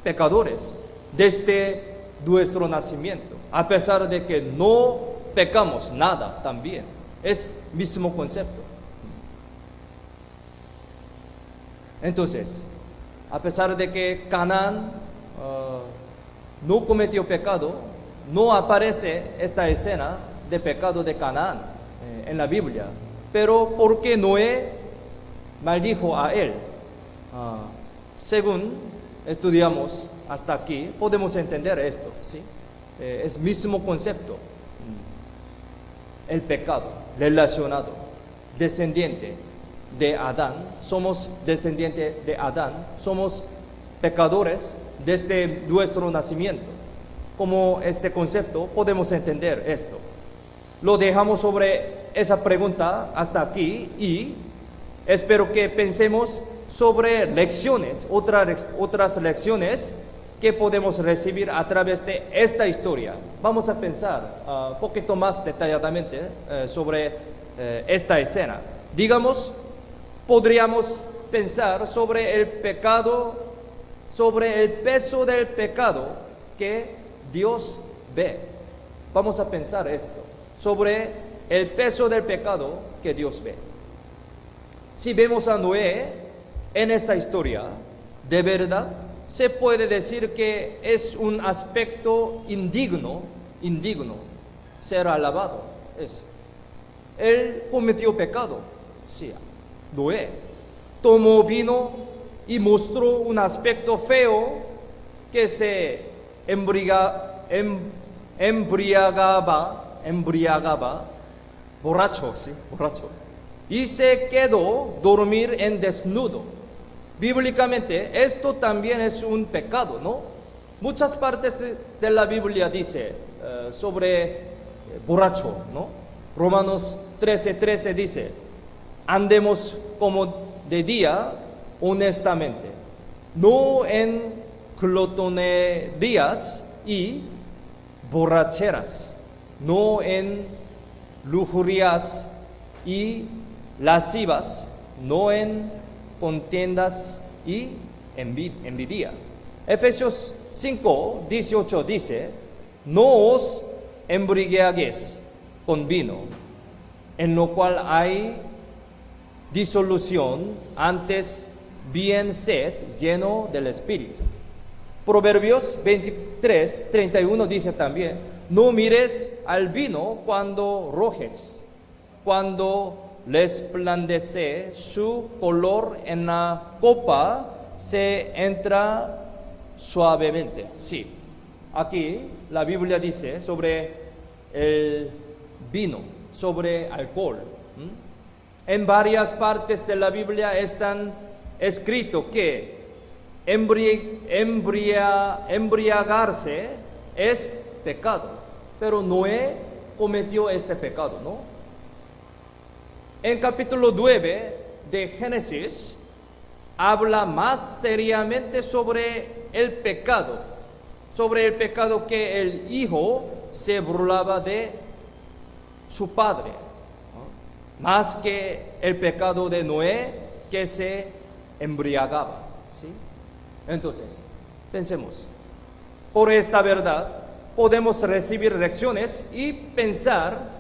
Speaker 1: pecadores desde nuestro nacimiento, a pesar de que no pecamos nada también. Es mismo concepto. Entonces, a pesar de que Canaán no cometió pecado, no aparece esta escena de pecado de Canaán en la Biblia. Pero porque Noé maldijo a él, según estudiamos hasta aquí, podemos entender esto, ¿sí? Es mismo concepto. El pecado relacionado, descendiente de Adán, somos descendiente de Adán, somos pecadores desde nuestro nacimiento. Como este concepto podemos entender esto. Lo dejamos sobre esa pregunta hasta aquí y espero que pensemos sobre lecciones, otras lecciones que podemos recibir a través de esta historia. Vamos a pensar un poquito más detalladamente sobre esta escena. Digamos, podríamos pensar sobre el pecado, sobre el peso del pecado que Dios ve. Vamos a pensar esto, sobre el peso del pecado que Dios ve. Si vemos a Noé en esta historia, de verdad, se puede decir que es un aspecto indigno ser alabado. Él cometió pecado, sí, Noé tomó vino y mostró un aspecto feo que se embriagaba, borracho, y se quedó dormir en desnudo. Bíblicamente esto también es un pecado, ¿no? Muchas partes de la Biblia dice sobre borracho, ¿no? Romanos 13:13 dice: andemos como de día honestamente, no en glotonerías y borracheras, no en lujurias y lascivas, no en contiendas y envidia. Efesios 5:18 dice: no os embriaguéis con vino, en lo cual hay disolución, antes bien sed lleno del Espíritu. Proverbios 23:31 dice también: no mires al vino cuando rojes, cuando resplandece su color en la copa, se entra suavemente. Sí, aquí la Biblia dice sobre el vino, sobre alcohol. En varias partes de la Biblia están escrito que embriagarse es pecado, pero Noé cometió este pecado, ¿no? En capítulo 9 de Génesis habla más seriamente sobre el pecado que el hijo se burlaba de su padre, ¿no? Más que el pecado de Noé, que se embriagaba, ¿sí? Entonces, pensemos, por esta verdad podemos recibir lecciones y pensar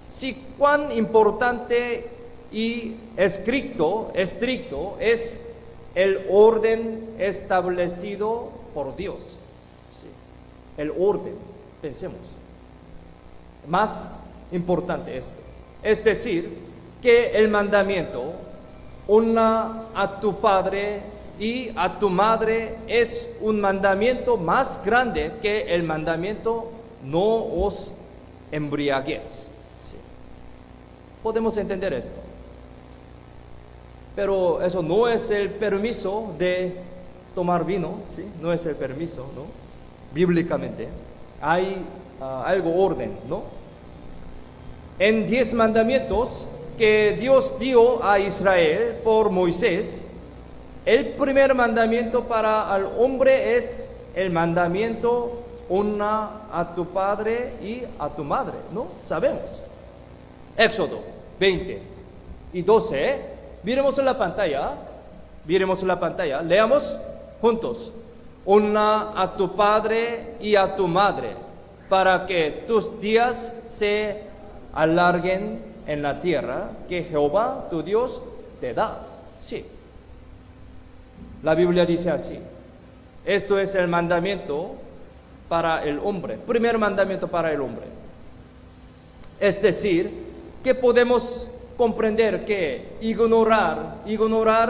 Speaker 1: si cuán importante y estricto es el orden establecido por Dios. Sí, el orden, pensemos. Más importante esto. Es decir, que el mandamiento honra a tu padre y a tu madre es un mandamiento más grande que el mandamiento no os embriaguez. Sí. Podemos entender esto. Pero eso no es el permiso de tomar vino, ¿sí? No es el permiso, ¿no? Bíblicamente. Hay algo orden, ¿no? En 10 mandamientos que Dios dio a Israel por Moisés, el primer mandamiento para el hombre es el mandamiento honra a tu padre y a tu madre, ¿no? Sabemos. Éxodo 20 y 12. Miremos en la pantalla, leamos juntos. Honra a tu padre y a tu madre, para que tus días se alarguen en la tierra que Jehová tu Dios te da. Sí. La Biblia dice así. Esto es el mandamiento para el hombre, primer mandamiento para el hombre. Es decir, que podemos comprender que ignorar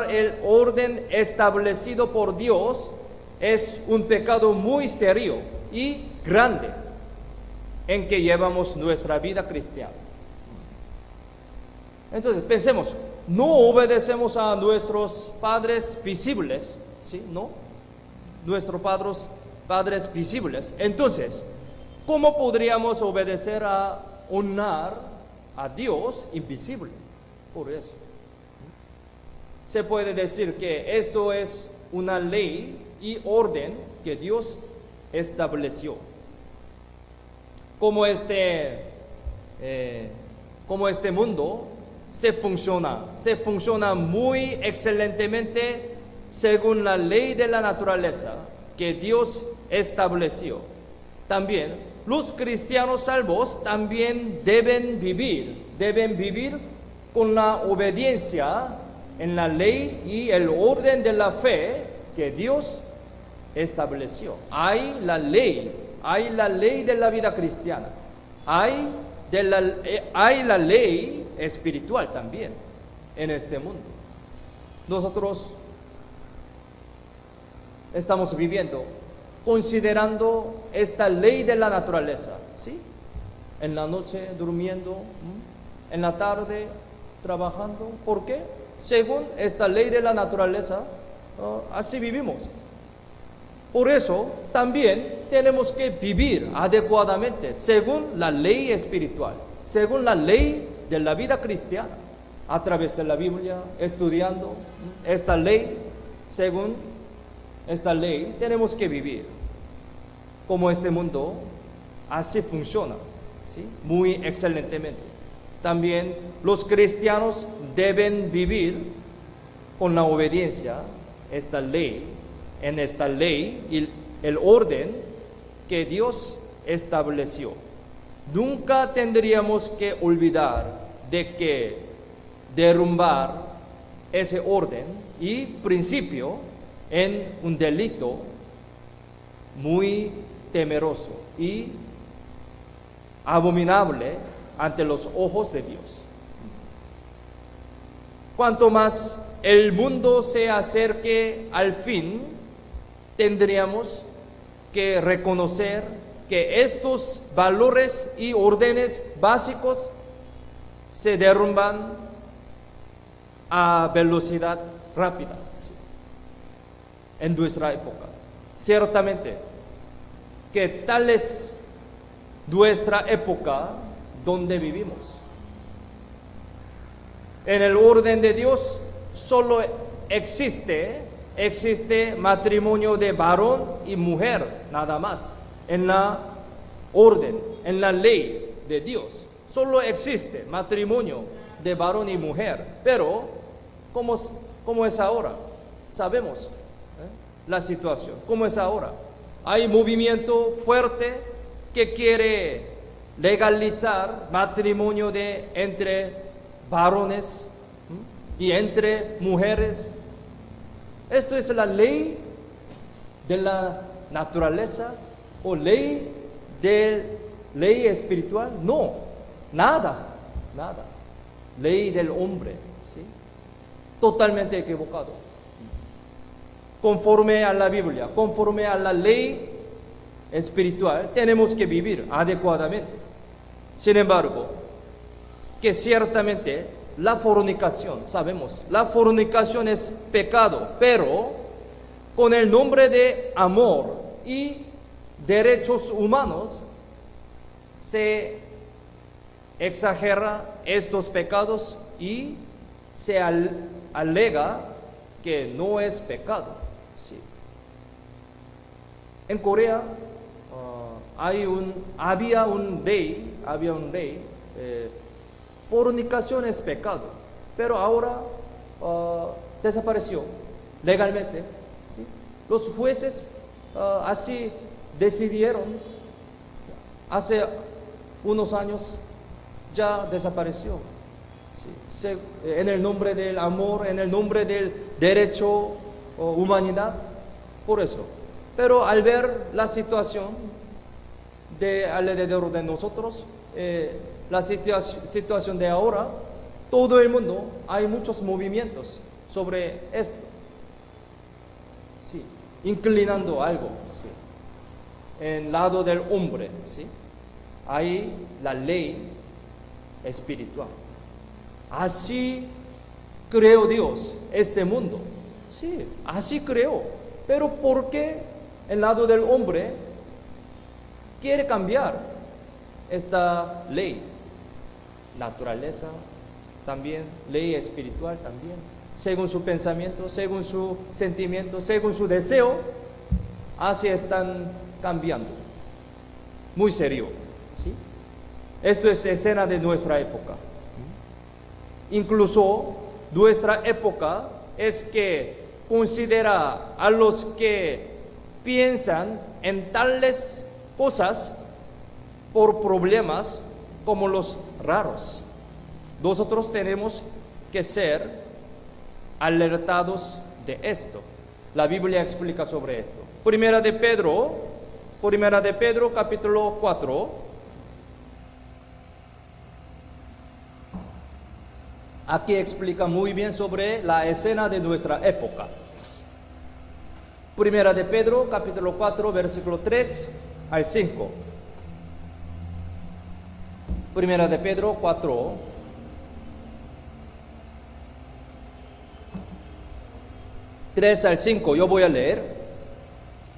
Speaker 1: el orden establecido por Dios es un pecado muy serio y grande en que llevamos nuestra vida cristiana. Entonces, pensemos, no obedecemos a nuestros padres visibles, ¿sí? ¿No? Nuestros padres visibles. Entonces, ¿cómo podríamos obedecer a honrar a Dios invisible? Por eso se puede decir que esto es una ley y orden que Dios estableció. Como este mundo se funciona muy excelentemente según la ley de la naturaleza que Dios estableció. También los cristianos salvos también deben vivir con la obediencia en la ley y el orden de la fe que Dios estableció. Hay la ley de la vida cristiana, hay la ley espiritual también en este mundo. Nosotros estamos viviendo considerando esta ley de la naturaleza, ¿sí? En la noche durmiendo, en la tarde trabajando. ¿Por qué? Según esta ley de la naturaleza, así vivimos. Por eso también tenemos que vivir adecuadamente según la ley espiritual, según la ley de la vida cristiana, a través de la Biblia, estudiando esta ley. Según esta ley tenemos que vivir. Como este mundo así funciona, ¿sí? Muy excelentemente. También los cristianos deben vivir con la obediencia en esta ley y el orden que Dios estableció. Nunca tendríamos que olvidar de que derrumbar ese orden y principio en un delito muy temeroso y abominable ante los ojos de Dios. Cuanto más el mundo se acerque al fin, tendríamos que reconocer que estos valores y órdenes básicos se derrumban a velocidad rápida, ¿sí? En nuestra época. Ciertamente que tal es nuestra época donde vivimos. En el orden de Dios solo existe matrimonio de varón y mujer, nada más. En la orden, en la ley de Dios, solo existe matrimonio de varón y mujer. Pero, ¿cómo es ahora? Sabemos la situación. ¿Cómo es ahora? Hay movimiento fuerte que quiere legalizar matrimonio entre varones y entre mujeres. Esto es la ley de la naturaleza o ley espiritual. No, nada. Ley del hombre, ¿sí? totalmente equivocado. Conforme a la Biblia, conforme a la ley espiritual, tenemos que vivir adecuadamente. Sin embargo, que ciertamente la fornicación, sabemos, la fornicación es pecado, pero con el nombre de amor y derechos humanos se exagera estos pecados y se alega que no es pecado. Sí. En Corea había un ley, fornicación es pecado, pero ahora desapareció legalmente. ¿Sí? Los jueces así decidieron hace unos años, ya desapareció. Sí. En el nombre del amor, en el nombre del derecho, humanidad, por eso. Pero al ver la situación alrededor de nosotros, la situación de ahora, todo el mundo, hay muchos movimientos sobre esto. Sí, inclinando algo, sí. En el lado del hombre, sí. Hay la ley espiritual. Así creó Dios este mundo. Sí, así creó. Pero ¿por qué el lado del hombre quiere cambiar esta ley? Naturaleza también, ley espiritual también. Según su pensamiento, según su sentimiento, según su deseo, así están cambiando. Muy serio, ¿sí? Esto es escena de nuestra época. Incluso nuestra época es que considera a los que piensan en tales cosas por problemas como los raros. Nosotros tenemos que ser alertados de esto. La Biblia explica sobre esto. Primera de Pedro capítulo 4. Aquí explica muy bien sobre la escena de nuestra época. Primera de Pedro, capítulo 4, versículo 3 al 5. Primera de Pedro 4, 3 al 5. Yo voy a leer.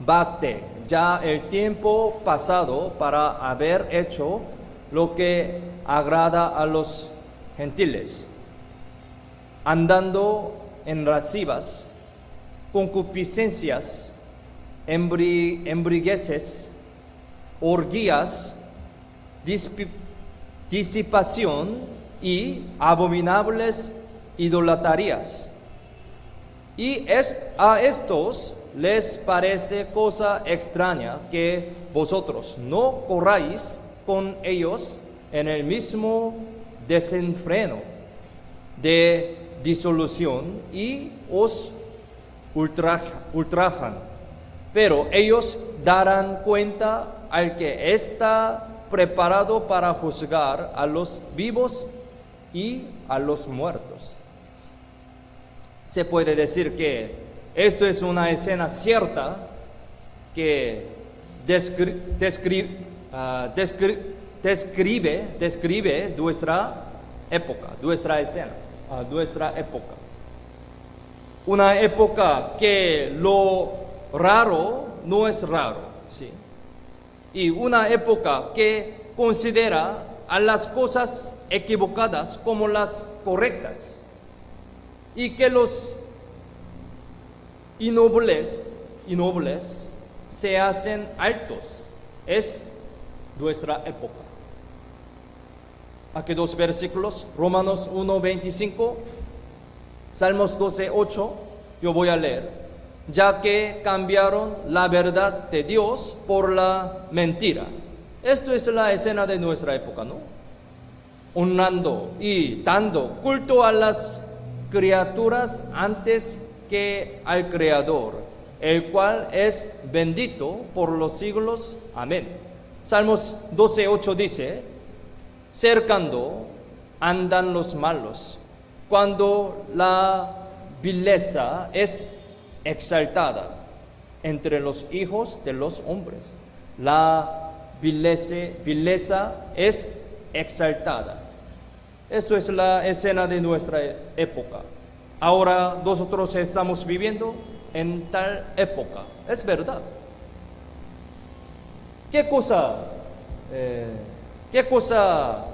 Speaker 1: Baste ya el tiempo pasado para haber hecho lo que agrada a los gentiles, andando en lascivas, concupiscencias, embriagueces, orgías, disipación y abominables idolatrías. Y a estos les parece cosa extraña que vosotros no corráis con ellos en el mismo desenfreno de disolución y os ultrajan. Pero ellos darán cuenta al que está preparado para juzgar a los vivos y a los muertos. Se puede decir que esto es una escena cierta que describe nuestra época, nuestra escena, nuestra época. Una época que lo raro no es raro, ¿sí? Y una época que considera a las cosas equivocadas como las correctas. Y que los innobles se hacen altos. Es nuestra época. Aquí dos versículos, Romanos 1:25, Salmos 12:8, yo voy a leer. Ya que cambiaron la verdad de Dios por la mentira. Esto es la escena de nuestra época, ¿no? Honrando y dando culto a las criaturas antes que al Creador, el cual es bendito por los siglos. Amén. Salmos 12:8 dice: cercando andan los malos, cuando la belleza es exaltada entre los hijos de los hombres. La belleza es exaltada. Esto es la escena de nuestra época. Ahora nosotros estamos viviendo en tal época. Es verdad. ¿Qué cosa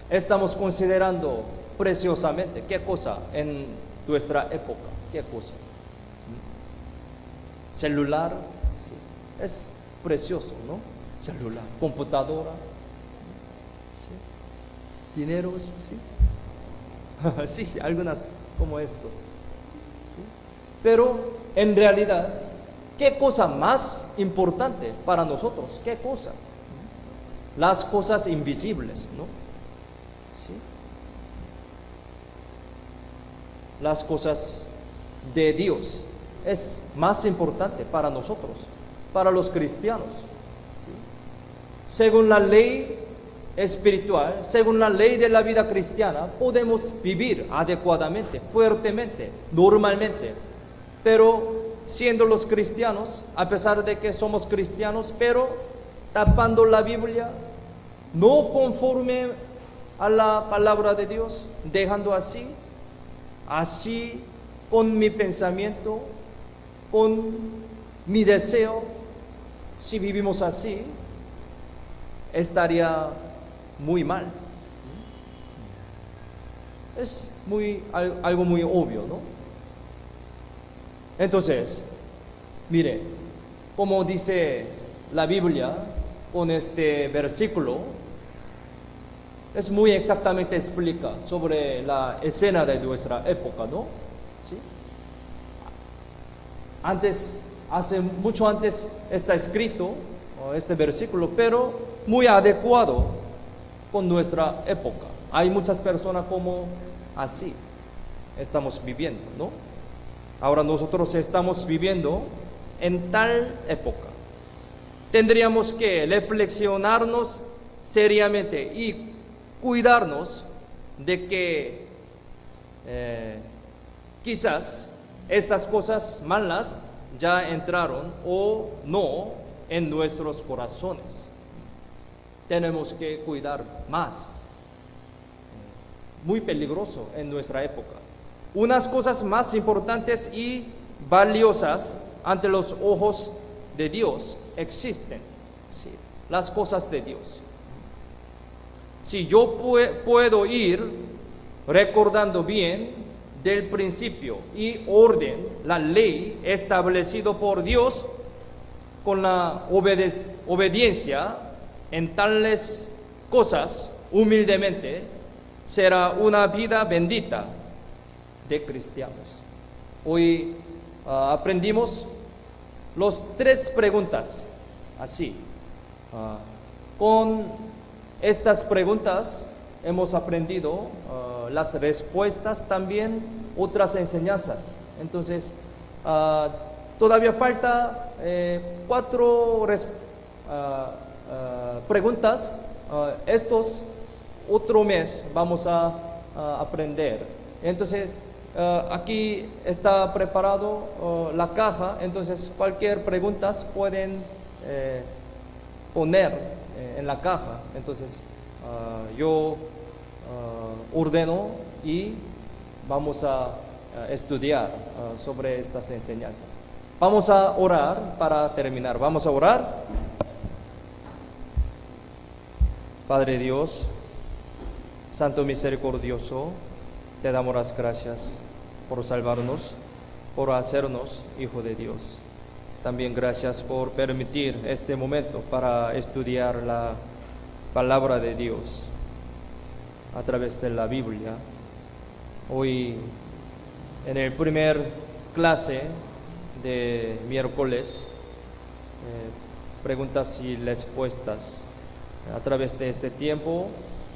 Speaker 1: estamos considerando preciosamente? ¿Qué cosa en nuestra época? ¿Qué cosa? Celular, sí, es precioso, ¿no? Celular, computadora, sí. Dinero, sí. Sí, sí, algunas como estos, sí. Pero en realidad, ¿qué cosa más importante para nosotros? ¿Qué cosa? Las cosas invisibles, ¿no? ¿Sí? Las cosas de Dios es más importante para nosotros, para los cristianos, ¿sí? Según la ley espiritual, según la ley de la vida cristiana, podemos vivir adecuadamente, fuertemente, normalmente, pero siendo los cristianos, a pesar de que somos cristianos, pero tapando la Biblia, no conforme a la palabra de Dios, dejando así, con mi pensamiento, con mi deseo, si vivimos así, estaría muy mal. Es algo muy obvio, ¿no? Entonces, mire, como dice la Biblia con este versículo, es muy exactamente explica sobre la escena de nuestra época, ¿no? ¿Sí? Mucho antes está escrito este versículo, pero muy adecuado con nuestra época. Hay muchas personas como así estamos viviendo, ¿no? Ahora nosotros estamos viviendo en tal época. Tendríamos que reflexionarnos seriamente y cuidarnos de que quizás esas cosas malas ya entraron o no en nuestros corazones. Tenemos que cuidar más. Muy peligroso en nuestra época. Unas cosas más importantes y valiosas ante los ojos de Dios existen, ¿sí? Las cosas de Dios. Si yo puedo ir recordando bien del principio y orden, la ley establecido por Dios, con la obediencia en tales cosas, humildemente, será una vida bendita de cristianos. Hoy aprendimos las 3 preguntas, así. Con estas preguntas hemos aprendido las respuestas, también otras enseñanzas. Entonces, todavía falta 4 preguntas. Estos otro mes vamos a aprender. Entonces, aquí está preparado la caja. Entonces, cualquier pregunta pueden poner en la caja. Entonces, yo ordeno y vamos a estudiar sobre estas enseñanzas. Vamos a orar para terminar. Vamos a orar. Padre Dios, Santo misericordioso, te damos las gracias por salvarnos, por hacernos hijo de Dios. También gracias por permitir este momento para estudiar la palabra de Dios a través de la Biblia. Hoy, en el primer clase de miércoles, preguntas y respuestas. A través de este tiempo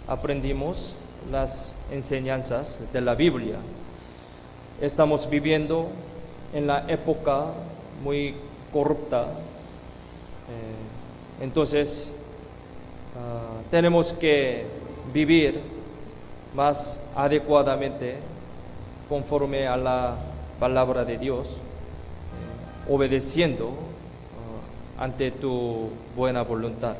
Speaker 1: aprendimos las enseñanzas de la Biblia. Estamos viviendo en la época muy corrupta. Entonces, tenemos que vivir más adecuadamente conforme a la palabra de Dios, obedeciendo ante tu buena voluntad.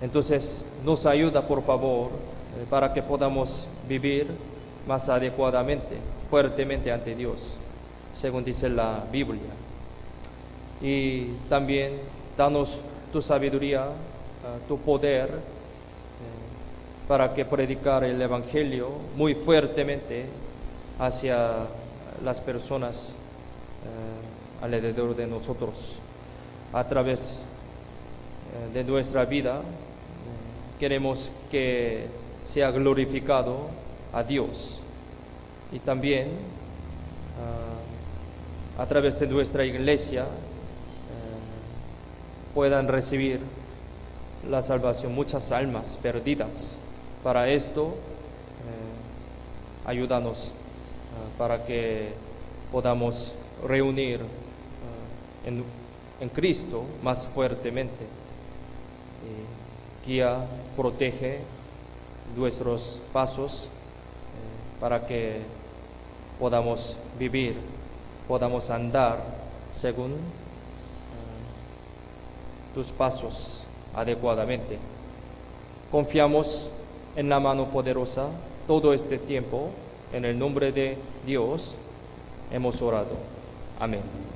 Speaker 1: Entonces, nos ayuda, por favor, para que podamos vivir más adecuadamente, fuertemente ante Dios, según dice la Biblia. Y también danos tu sabiduría, tu poder, para que predicar el Evangelio muy fuertemente hacia las personas alrededor de nosotros. A través de nuestra vida queremos que sea glorificado a Dios, y también a través de nuestra iglesia puedan recibir la salvación muchas almas perdidas. Para esto, ayúdanos para que podamos reunir en Cristo más fuertemente. Guía, protege nuestros pasos para que podamos vivir, podamos andar según tus pasos adecuadamente. Confiamos en la mano poderosa todo este tiempo. En el nombre de Dios hemos orado. Amén.